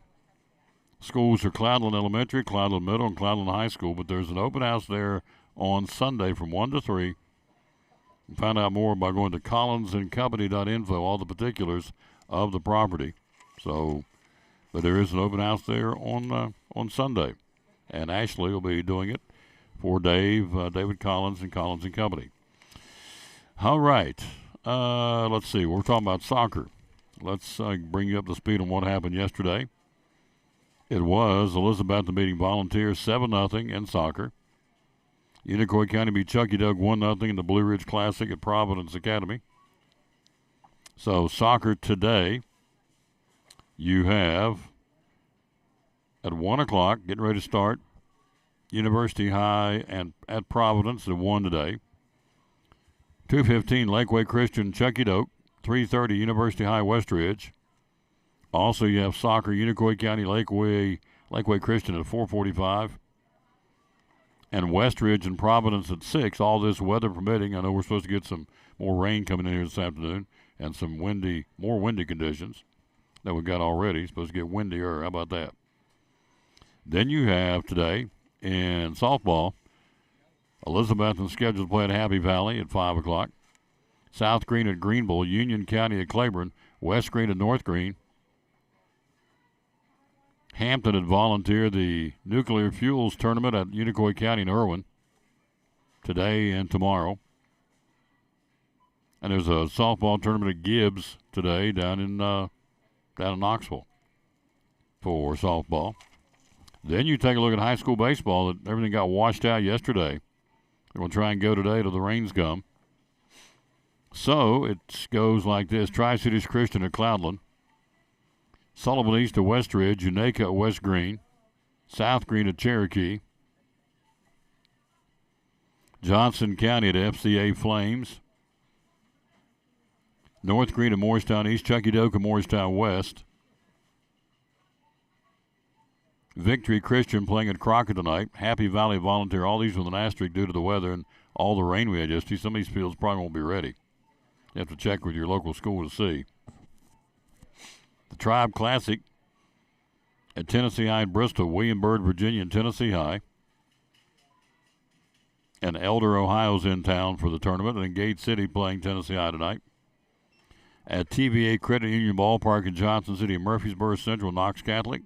Schools are Cloudland Elementary, Cloudland Middle, and Cloudland High School. But there's an open house there on Sunday from 1 to 3. Find out more by going to collinsandcompany.info, all the particulars of the property. So, but there is an open house there on Sunday, and Ashley will be doing it for David Collins and Collins and Company. All right, let's see. We're talking about soccer. Let's bring you up to speed on what happened yesterday. It was Elizabethton beating Volunteers 7-0 in soccer. Unicoi County beat Chucky Doug 1-0 in the Blue Ridge Classic at Providence Academy. So soccer today, you have at 1 o'clock, getting ready to start, University High and at Providence at 1 today. 2:15 Lakeway Christian Chucky Doak. 3:30 University High Westridge. Also you have soccer Unicoi County Lakeway Christian at 4:45. And Westridge and Providence at 6, all this weather permitting. I know we're supposed to get some more rain coming in here this afternoon and some more windy conditions than we've got already. It's supposed to get windier. How about that? Then you have today in softball, Elizabethton scheduled to play at Happy Valley at 5 o'clock. South Green at Greenville, Union County at Claiborne, West Green at North Green. Hampton at Volunteer, the Nuclear Fuels Tournament at Unicoi County in Irwin today and tomorrow. And there's a softball tournament at Gibbs today down in Knoxville for softball. Then you take a look at high school baseball. Everything got washed out yesterday. They're going to try and go today till the rains come. So it goes like this. Tri-Cities Christian at Cloudland. Sullivan East at Westridge, Unaka at West Green, South Green at Cherokee, Johnson County at FCA Flames. North Green at Morristown East. Chucky Doak at Morristown West. Victory Christian playing at Crockett tonight. Happy Valley Volunteer. All these with an asterisk due to the weather and all the rain we had yesterday. Some of these fields probably won't be ready. You have to check with your local school to see. The Tribe Classic at Tennessee High in Bristol. William Byrd, Virginia, and Tennessee High. And Elder, Ohio's in town for the tournament. And then Gate City playing Tennessee High tonight. At TVA Credit Union Ballpark in Johnson City, Murfreesboro Central, Knox Catholic.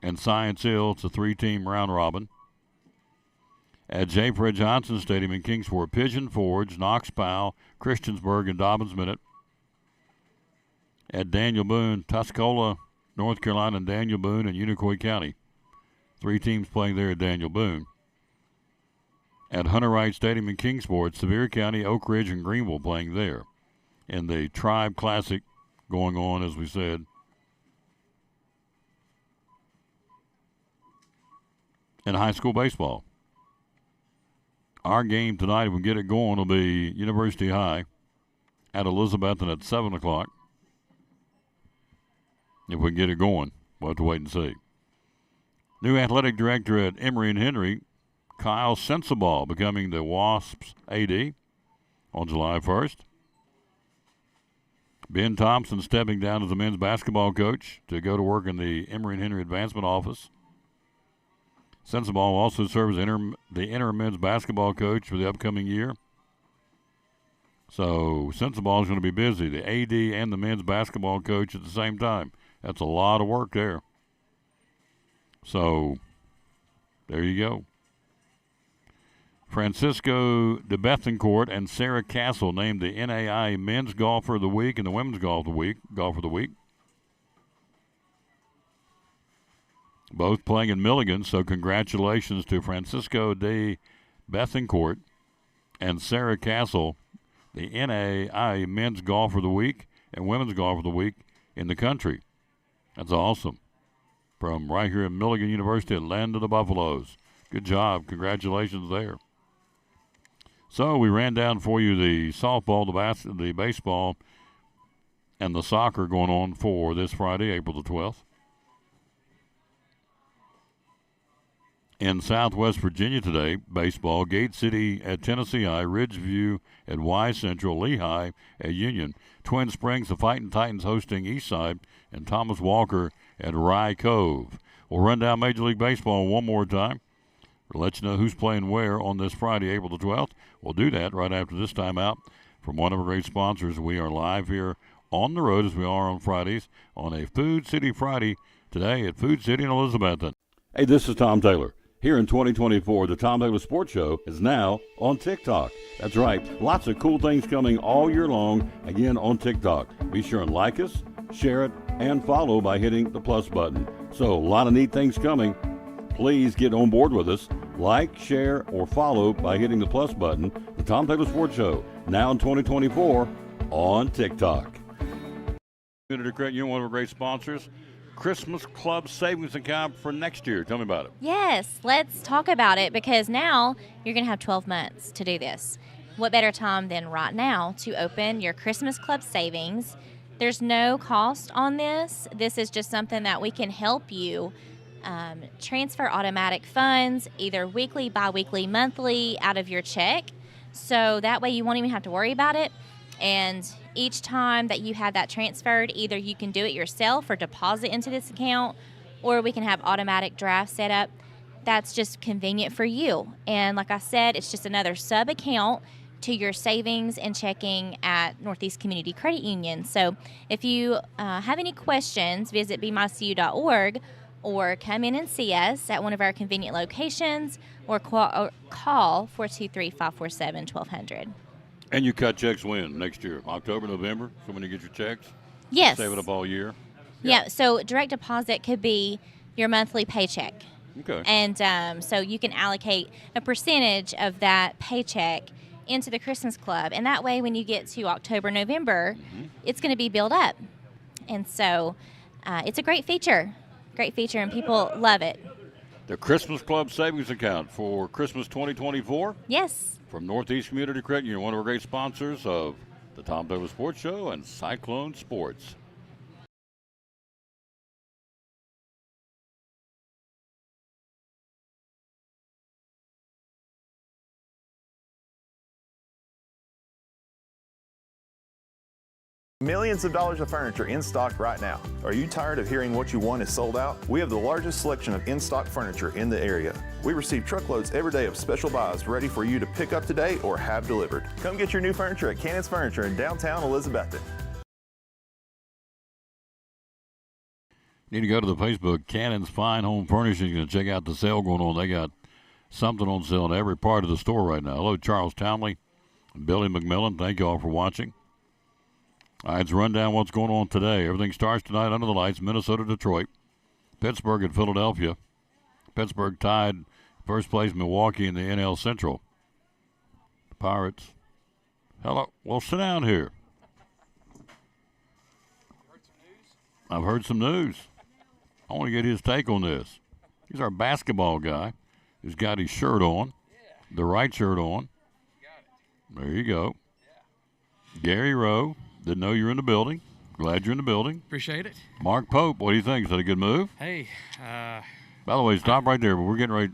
And Science Hill, it's a 3-team round robin. At J. Fred Johnson Stadium in Kingsport, Pigeon Forge, Knox Powell, Christiansburg, and Dobbins Minute. At Daniel Boone, Tuscola, North Carolina, and Daniel Boone in Unicoi County. 3 teams playing there at Daniel Boone. At Hunter Wright Stadium in Kingsport, Sevier County, Oak Ridge, and Greenville playing there. And the Tribe Classic going on, as we said. In high school baseball. Our game tonight, if we get it going, will be University High at Elizabethton at 7 o'clock. If we can get it going, we'll have to wait and see. New athletic director at Emory and Henry, Kyle Sensabaugh, becoming the Wasps AD on July 1st. Ben Thompson stepping down as the men's basketball coach to go to work in the Emory and Henry Advancement Office. Sensabaugh will also serve as the interim men's basketball coach for the upcoming year. So Sensabaugh is going to be busy, the AD and the men's basketball coach at the same time. That's a lot of work there. So there you go. Francisco de Bethencourt and Sarah Castle named the NAI Men's Golfer of the Week and the Women's Golfer of the Week. Both playing in Milligan, so congratulations to Francisco de Bethencourt and Sarah Castle, the NAI Men's Golfer of the Week and Women's Golfer of the Week in the country. That's awesome. From right here at Milligan University at Land of the Buffaloes. Good job. Congratulations there. So we ran down for you the softball, the baseball, and the soccer going on for this Friday, April the 12th. In Southwest Virginia today, baseball, Gate City at Tennessee High, Ridgeview at Y Central, Lehigh at Union, Twin Springs, the Fighting Titans hosting Eastside, and Thomas Walker at Rye Cove. We'll run down Major League Baseball one more time. We'll let you know who's playing where on this Friday, April the 12th. We'll do that right after this time out from one of our great sponsors. We are live here on the road as we are on Fridays on a Food City Friday today at Food City in Elizabethton. Hey, this is Tom Taylor. Here in 2024, the Tom Taylor Sports Show is now on TikTok. That's right. Lots of cool things coming all year long, again on TikTok. Be sure and like us, share it, and follow by hitting the plus button. So a lot of neat things coming. Please get on board with us. Like, share, or follow by hitting the plus button. The Tom Taylor Sports Show, now in 2024 on TikTok. Community Credit Union, one of our great sponsors. Christmas Club Savings Account for next year. Tell me about it. Yes, let's talk about it because now you're going to have 12 months to do this. What better time than right now to open your Christmas Club Savings? There's no cost on this. This is just something that we can help you transfer automatic funds, either weekly, bi-weekly, monthly, out of your check. So that way you won't even have to worry about it. And each time that you have that transferred, either you can do it yourself or deposit into this account, or we can have automatic draft set up. That's just convenient for you. And like I said, it's just another sub-account to your savings and checking at Northeast Community Credit Union. So if you have any questions, visit bemycu.org or come in and see us at one of our convenient locations or call 423-547-1200. And you cut checks when? Next year? October, November? So when you get your checks? Yes. Save it up all year? Yeah, so direct deposit could be your monthly paycheck. Okay. And so you can allocate a percentage of that paycheck into the Christmas Club. And that way when you get to October, November, it's going to be built up. And so it's a great feature, and people love it. The Christmas Club Savings Account for Christmas 2024. Yes. From Northeast Community Credit Union, one of our great sponsors of the Tom Douglas Sports Show and Cyclone Sports. Millions of dollars of furniture in stock right now. Are you tired of hearing what you want is sold out? We have the largest selection of in-stock furniture in the area. We receive truckloads every day of special buys ready for you to pick up today or have delivered. Come get your new furniture at Cannon's Furniture in downtown Elizabethton. Need to go to the Facebook, Cannon's Fine Home Furnishings, and check out the sale going on. They got something on sale in every part of the store right now. Hello, Charles Townley and Billy McMillan. Thank you all for watching. All right, let's run down what's going on today. Everything starts tonight under the lights. Minnesota, Detroit. Pittsburgh at Philadelphia. Pittsburgh tied first place Milwaukee in the NL Central. The Pirates. Hello. Well, sit down here. I've heard some news. I want to get his take on this. He's our basketball guy who's got his shirt on, the right shirt on. There you go. Gary Rowe. Didn't know you were in the building. Glad you're in the building. Appreciate it. Mark Pope, what do you think? Is that a good move? Hey. By the way, stop right there. But we're getting ready.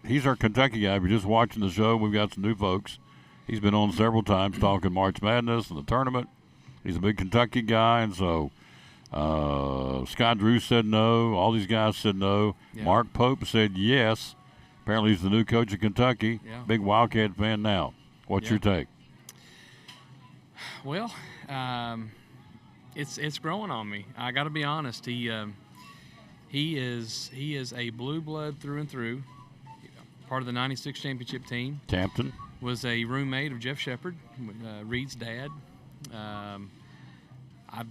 He's our Kentucky guy. If you're just watching the show, we've got some new folks. He's been on several times talking March Madness and the tournament. He's a big Kentucky guy, and so Scott Drew said no. All these guys said no. Yeah. Mark Pope said yes. Apparently he's the new coach of Kentucky. Yeah. Big Wildcat fan now. What's your take? Well, it's growing on me. I got to be honest. He is a blue blood through and through. Part of the '96 championship team. Captain. Was a roommate of Jeff Shepard, Reed's dad. I've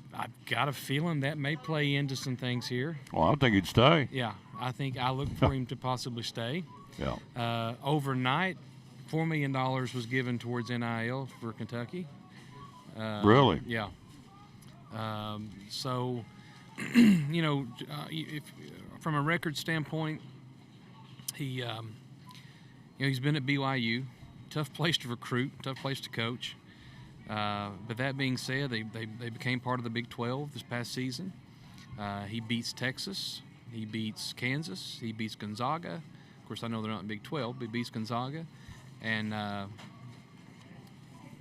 got a feeling that may play into some things here. Well, I think he'd stay. Yeah, I think I look for him to possibly stay. Yeah. Overnight, $4 million was given towards NIL for Kentucky. Really? Yeah. So, if from a record standpoint, he's been at BYU, tough place to recruit, tough place to coach. But that being said, they became part of the Big 12 this past season. He beats Texas, he beats Kansas, he beats Gonzaga. Of course, I know they're not in Big 12, but he beats Gonzaga, and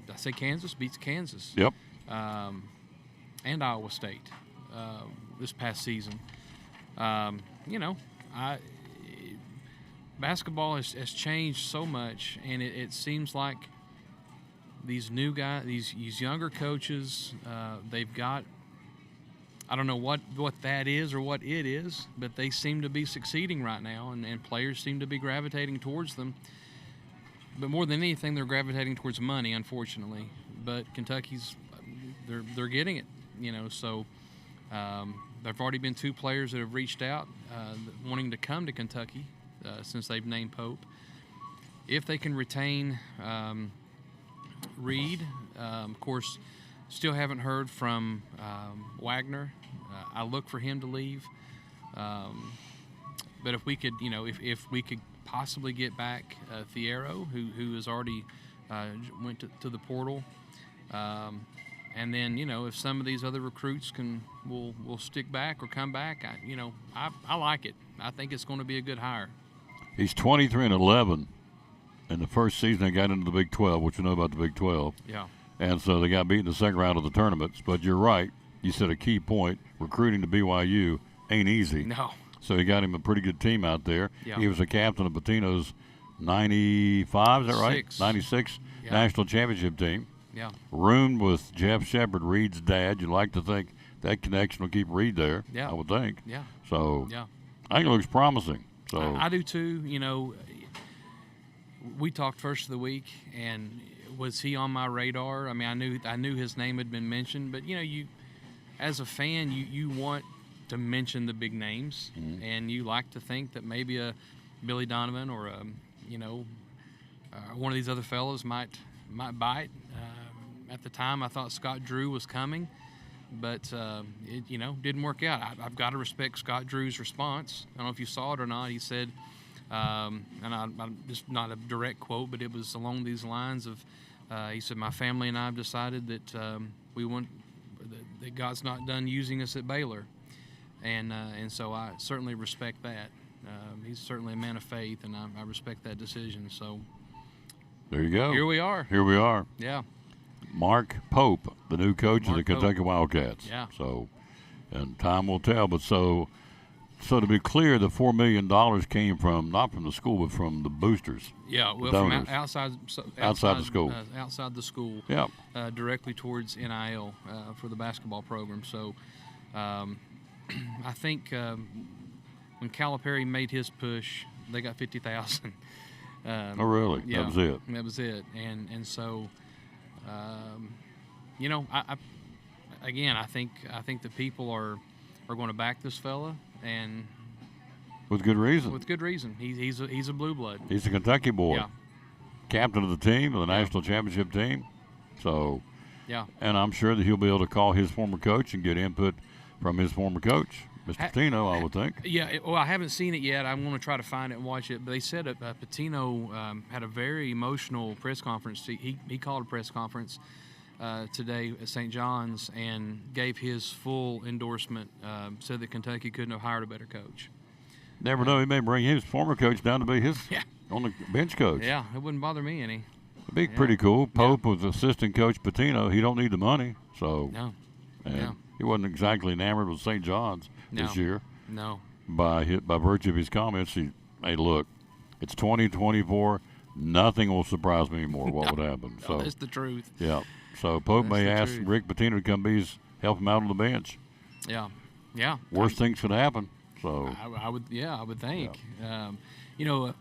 did I say Kansas? Beats Kansas. Yep. And Iowa State this past season. Basketball has changed so much, and it seems like these new guys, these younger coaches, they've got, I don't know what that is or what it is, but they seem to be succeeding right now, and players seem to be gravitating towards them. But more than anything, they're gravitating towards money, unfortunately. But Kentucky's, they're getting it, So there've already been 2 players that have reached out wanting to come to Kentucky since they've named Pope. If they can retain Reed, of course, still haven't heard from Wagner. I look for him to leave. But if we could, if we could possibly get back Thiero, who has already went to the portal, and then if some of these other recruits will stick back or come back, I like it. I think it's going to be a good hire. He's 23-11 in the first season they got into the Big 12, which you know about the Big 12. Yeah. And so they got beat in the second round of the tournaments. But you're right. You said a key point. Recruiting to BYU ain't easy. No. So he got him a pretty good team out there. Yeah. He was a captain of Patino's 95, is that right? 96 yeah. National Championship team. Yeah. Roomed with Jeff Shepard, Reed's dad. You'd like to think that connection will keep Reed there. Yeah. I would think. Yeah. So yeah. I think it looks promising. So I do too. We talked first of the week, and was he on my radar? I mean, I knew his name had been mentioned, but you as a fan, you want to mention the big names, mm-hmm. and you like to think that maybe a Billy Donovan or one of these other fellows might bite. At the time, I thought Scott Drew was coming, but it didn't work out. I've got to respect Scott Drew's response. I don't know if you saw it or not. He said, And I'm just not a direct quote, but it was along these lines of, he said, my family and I have decided that that God's not done using us at Baylor, and so I certainly respect that. He's certainly a man of faith, and I respect that decision. So there you go. Here we are. Here we are. Yeah. Mark Pope, the new coach of the Mark Pope. Kentucky Wildcats. Yeah. So, and time will tell. But so to be clear, the $4 million came from not from the school, but from the boosters. Yeah, well, donors. from outside Outside the school. Outside the school. Yep. Directly towards NIL for the basketball program. So, I think when Calipari made his push, they got 50,000. Oh, really? Yeah, That was it. That was it. And so, you know, I think the people are going to back this fella, and With good reason. with good reason. He's a blue blood. He's a Kentucky boy. Yeah. Captain of the team, of the national championship team. So, Yeah. and I'm sure that he'll be able to call his former coach and get input from his former coach, Mr. Patino, I would think. Yeah, well, I haven't seen it yet. I'm going to try to find it and watch it. But they said Patino had a very emotional press conference. He called a press conference today at St. John's and gave his full endorsement, said that Kentucky couldn't have hired a better coach. Never know. He may bring his former coach down to be his on the bench coach. Yeah, it wouldn't bother me any. It'd be pretty cool. Pope was assistant coach Patino. He don't need the money, so No. and No. he wasn't exactly enamored with St. John's this No. year. No. By virtue of his comments, hey, look, it's 2024. Nothing will surprise me anymore. What would happen? No, So that's the truth. Yeah. So Pope That's may the ask truth. Rick Pitino to come help him out on the bench. Yeah. Yeah. Worst things could happen. So I would think. You know,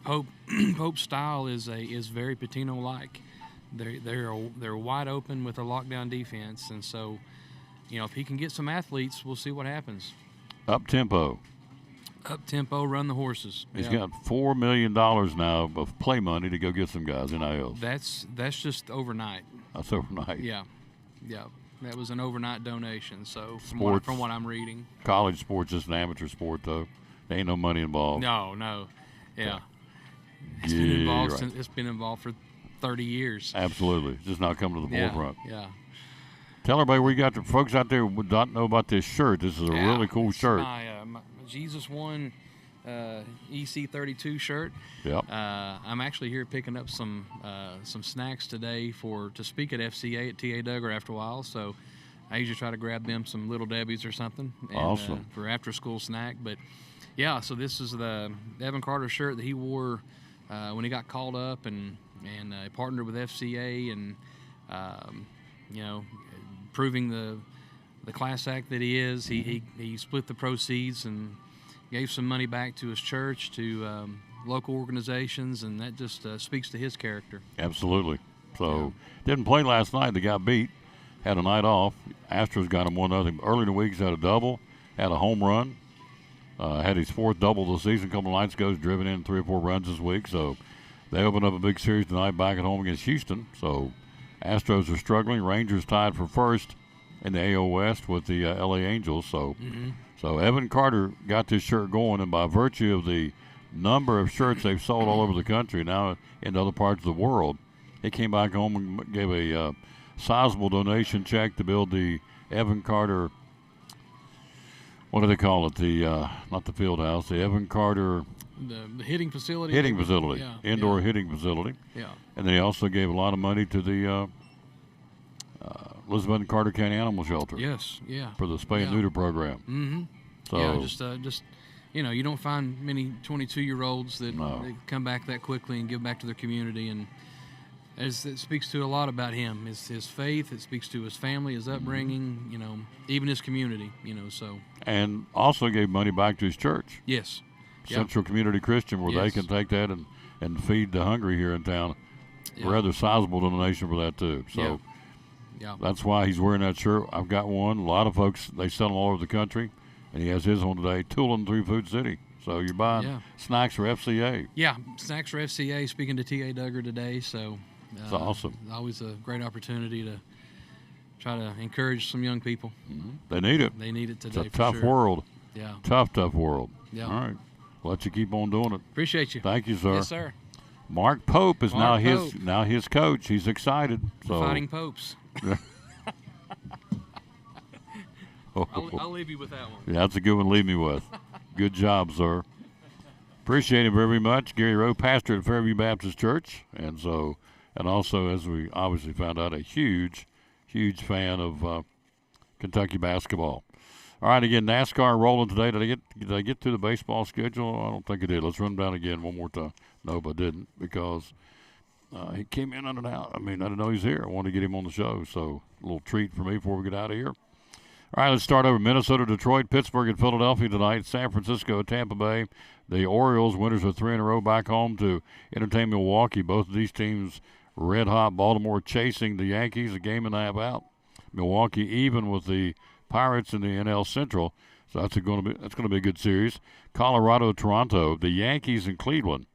Pope's style is very Patino-like. They're wide open with a lockdown defense, and so, you know, if he can get some athletes, we'll see what happens. up tempo. Up tempo, run the horses. He's Yeah. got $4 million now of play money to go get some guys in NILs. That's just overnight. That's overnight. Yeah. That was an overnight donation. So from Sports. what I'm reading. College sports is an amateur sport, though. There ain't no money involved. No. Yeah. It's Yeah, been you're involved right. since it's been involved for 30 years. Absolutely. It's just not coming to the Yeah, forefront. yeah. Tell everybody we got the folks out there who would not know about this shirt. This is a really cool shirt. My Jesus One EC32 shirt. Yep. I'm actually here picking up some snacks today to speak at FCA at T.A. Duggar after a while. So I usually try to grab them some Little Debbie's or something. And, Awesome. for after school snack. But yeah, so this is the Evan Carter shirt that he wore when he got called up and partnered with FCA and you know, proving the class act that he is. He split the proceeds and gave some money back to his church, to local organizations, and that just speaks to his character. Absolutely. So didn't play last night. They got beat. Had a night off. Astros got him 1-0. Early in the week, he's had a double. Had a home run. Had his fourth double of the season. A couple of nights ago, he's driven in 3 or 4 runs this week. So they open up a big series tonight back at home against Houston. So Astros are struggling. Rangers tied for first in the AL West with the LA Angels. So, so Evan Carter got this shirt going, and by virtue of the number of shirts they've sold all over the country, now in other parts of the world, he came back home and gave a sizable donation check to build the Evan Carter. What do they call it? The not the field house, the Evan Carter The hitting facility. hitting facility, Yeah, indoor hitting facility. Yeah. And then he also gave a lot of money to the Elizabeth and Carter County Animal Shelter. Yes, yeah. For the spay and neuter program. Mm-hmm. So yeah, just you know, you don't find many 22-year-olds that they come back that quickly and give back to their community, and it speaks to a lot about him, his faith. It speaks to his family, his upbringing, you know, even his community, you know. So and also gave money back to his church. Yes. Yeah. Central Community Christian, where they Yes. can take that and feed the hungry here in town. Rather sizable donation for that too. So Yeah. that's why he's wearing that shirt. I've got one. A lot of folks, they sell them all over the country, and he has his on today. Tooling through Food City. So you're buying snacks for FCA. Yeah, snacks for FCA. Speaking to T.A. Duggar today, so It's awesome. Always a great opportunity to try to encourage some young people. They need it. They need it today. It's a for tough sure. world. Yeah. Tough world. Yeah. All right. Let you keep on doing it. Appreciate you. Thank you, sir. Yes, sir. Mark Pope is Mark now his coach. He's excited. So Fighting Popes. I'll leave you with that one. Yeah, that's a good one to leave me with. Good job, sir. Appreciate him very much. Gary Rowe, pastor at Fairview Baptist Church, and also, as we obviously found out, a huge fan of Kentucky basketball. All right, again, NASCAR rolling today. Did I get through the baseball schedule? I don't think I did. Let's run down again one more time. Nope, I didn't, because he came in and out. I mean, I didn't know he was here. I wanted to get him on the show, so a little treat for me before we get out of here. All right, let's start over. Minnesota, Detroit, Pittsburgh, and Philadelphia tonight. San Francisco, Tampa Bay. The Orioles, winners of 3 in a row, back home to entertain Milwaukee. Both of these teams red hot. Baltimore chasing the Yankees, a game and a half out. Milwaukee even with the Pirates in the NL Central. So that's going to be a good series. Colorado, Toronto, the Yankees in Cleveland.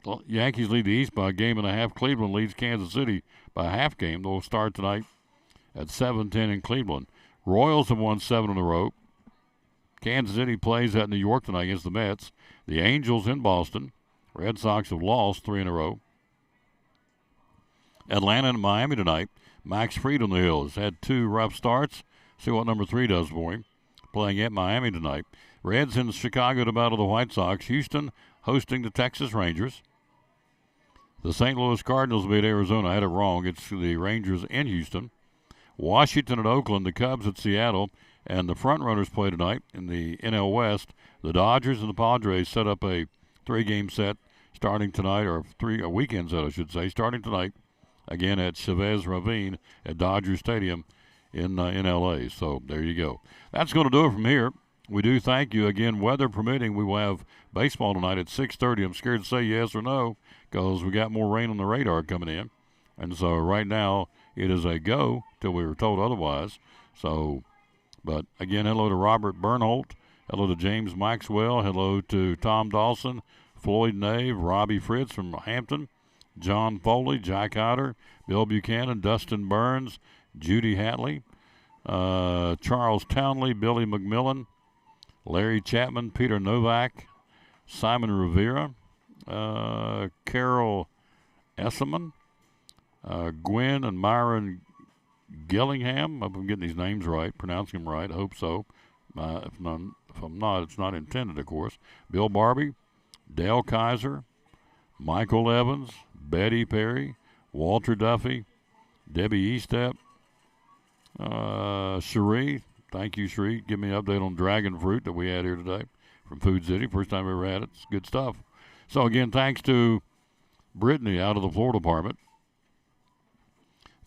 Well, Yankees lead the East by a game and a half. Cleveland leads Kansas City by a half game. They'll start tonight at 7:10 in Cleveland. Royals have won 7 in a row. Kansas City plays at New York tonight against the Mets. The Angels in Boston. Red Sox have lost 3 in a row. Atlanta and Miami tonight. Max Fried on the hill has had 2 rough starts. See what number 3 does for him. Playing at Miami tonight. Reds in Chicago to battle the White Sox. Houston hosting the Texas Rangers. The St. Louis Cardinals beat Arizona. I had it wrong. It's the Rangers in Houston. Washington at Oakland, the Cubs at Seattle, and the front-runners play tonight in the NL West. The Dodgers and the Padres set up a 3-game set starting tonight, or a weekend set, I should say, starting tonight, again at Chavez Ravine at Dodger Stadium in L.A. So there you go. That's going to do it from here. We do thank you. Again, weather permitting, we will have baseball tonight at 6:30. I'm scared to say yes or no because we got more rain on the radar coming in. And so right now it is a go till we were told otherwise. So, but again, hello to Robert Bernholt. Hello to James Maxwell. Hello to Tom Dawson, Floyd Nave, Robbie Fritz from Hampton, John Foley, Jack Otter, Bill Buchanan, Dustin Burns, Judy Hatley, Charles Townley, Billy McMillan, Larry Chapman, Peter Novak, Simon Rivera, Carol Esselman, Gwen and Myron Gillingham. I hope I'm getting these names right, pronouncing them right. I hope so. If I'm not, it's not intended, of course. Bill Barbie, Dale Kaiser, Michael Evans, Betty Perry, Walter Duffy, Debbie Eastep, Cherie. Thank you, Cherie. Give me an update on dragon fruit that we had here today from Food City. First time I ever had it. It's good stuff. So, again, thanks to Brittany out of the Florida department.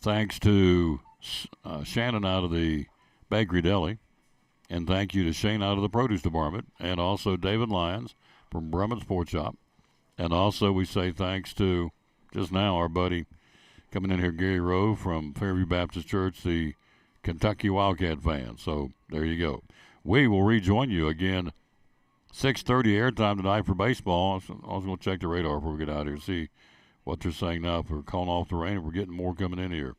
Thanks to Shannon out of the Bakery Deli. And thank you to Shane out of the Produce Department. And also David Lyons from Brumman's Pork Chop. And also we say thanks to, just now, our buddy coming in here, Gary Rowe from Fairview Baptist Church, the Kentucky Wildcat fan. So there you go. We will rejoin you again 6:30 airtime tonight for baseball. I was going to check the radar before we get out here and see what they're saying now. If we're calling off the rain, we're getting more coming in here.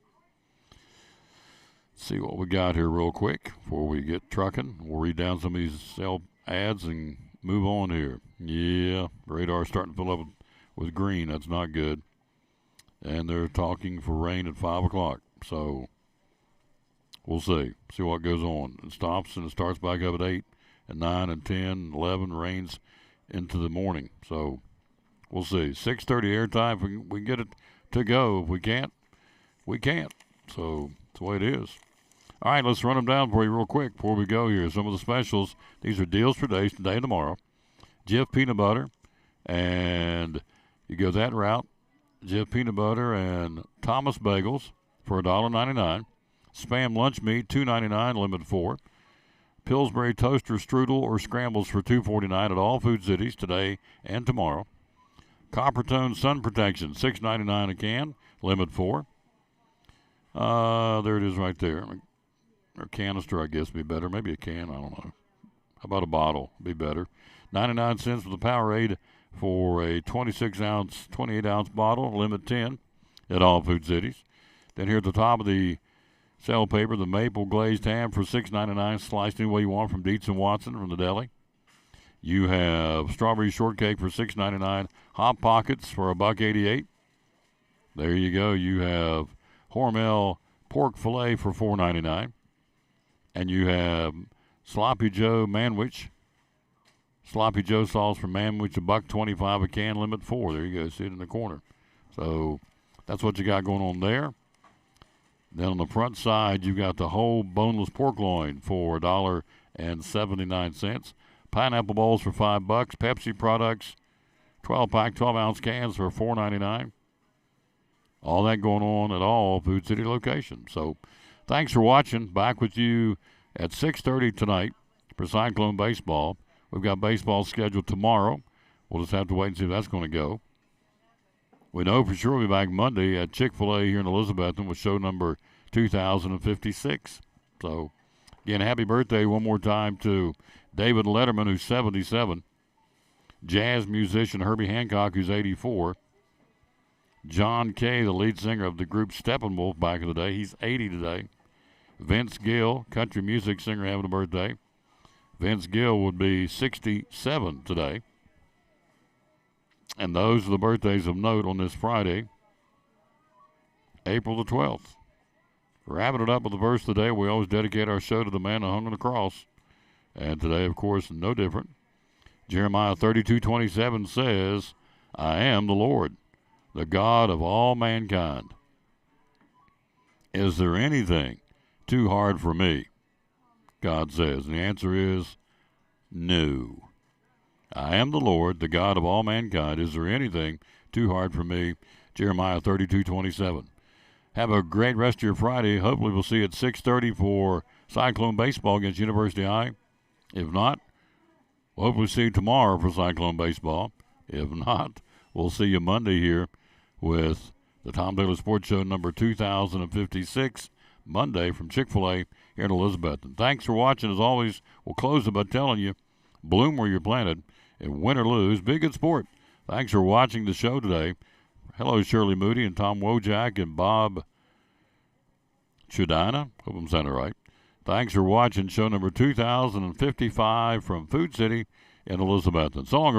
Let's see what we got here real quick before we get trucking. We'll read down some of these sell ads and move on here. Yeah, radar's starting to fill up with green. That's not good. And they're talking for rain at 5 o'clock. So we'll see. See what goes on. It stops and it starts back up at 8 and 9 and 10 and 11. Rains into the morning. So we'll see. 6:30 airtime. If we can get it to go. If we can't, we can't. So that's the way it is. All right, let's run them down for you real quick before we go here. Some of the specials. These are deals for days, today and tomorrow. Jif Peanut Butter. And you go that route. Jif Peanut Butter and Thomas Bagels for $1.99. Spam Lunch Meat, $2.99, limit 4. Pillsbury Toaster Strudel or Scrambles for $2.49 at all Food Cities today and tomorrow. Coppertone Sun Protection, $6.99 a can, limit 4. There it is right there. Or canister, I guess, be better. Maybe a can, I don't know. How about a bottle? Be better. 99 cents for the Powerade for a 26-ounce, 28-ounce bottle, limit 10 at all Food Cities. Then here at the top of the sale paper, the maple glazed ham for $6.99, sliced any way you want from Dietz & Watson from the deli. You have strawberry shortcake for $6.99. Hot Pockets for $1.88. There you go. You have Hormel pork fillet for $4.99. And you have Sloppy Joe Manwich. Sloppy Joe sauce for Manwich, $1.25 a can, limit 4. There you go. See it in the corner. So that's what you got going on there. Then on the front side, you got the whole boneless pork loin for $1.79. Pineapple bowls for $5. Pepsi products, 12-pack, 12-ounce cans for $4.99. All that going on at all Food City locations. So thanks for watching. Back with you at 6:30 tonight for Cyclone Baseball. We've got baseball scheduled tomorrow. We'll just have to wait and see if that's going to go. We know for sure we'll be back Monday at Chick-fil-A here in Elizabethton with show number 2056. So, again, happy birthday one more time to David Letterman, who's 77. Jazz musician Herbie Hancock, who's 84. John Kay, the lead singer of the group Steppenwolf back in the day, he's 80 today. Vince Gill, country music singer, having a birthday. Vince Gill would be 67 today. And those are the birthdays of note on this Friday, April the 12th. Wrapping it up with the verse of the day, we always dedicate our show to the man who hung on the cross. And today, of course, no different. Jeremiah 32:27 says, I am the Lord, the God of all mankind. Is there anything too hard for me? God says. And the answer is no. I am the Lord, the God of all mankind. Is there anything too hard for me? Jeremiah 32:27. Have a great rest of your Friday. Hopefully we'll see you at 6:30 for Cyclone Baseball against University High. If not, we'll hopefully see you tomorrow for Cyclone Baseball. If not, we'll see you Monday here with the Tom Taylor Sports Show number 2056, Monday from Chick-fil-A here in Elizabeth. And thanks for watching. As always, we'll close it by telling you, bloom where you're planted, and win or lose, be a good sport. Thanks for watching the show today. Hello, Shirley Moody and Tom Wojak and Bob Chudina. Hope I'm saying it right. Thanks for watching show number 2055 from Food City in Elizabeth. And so long.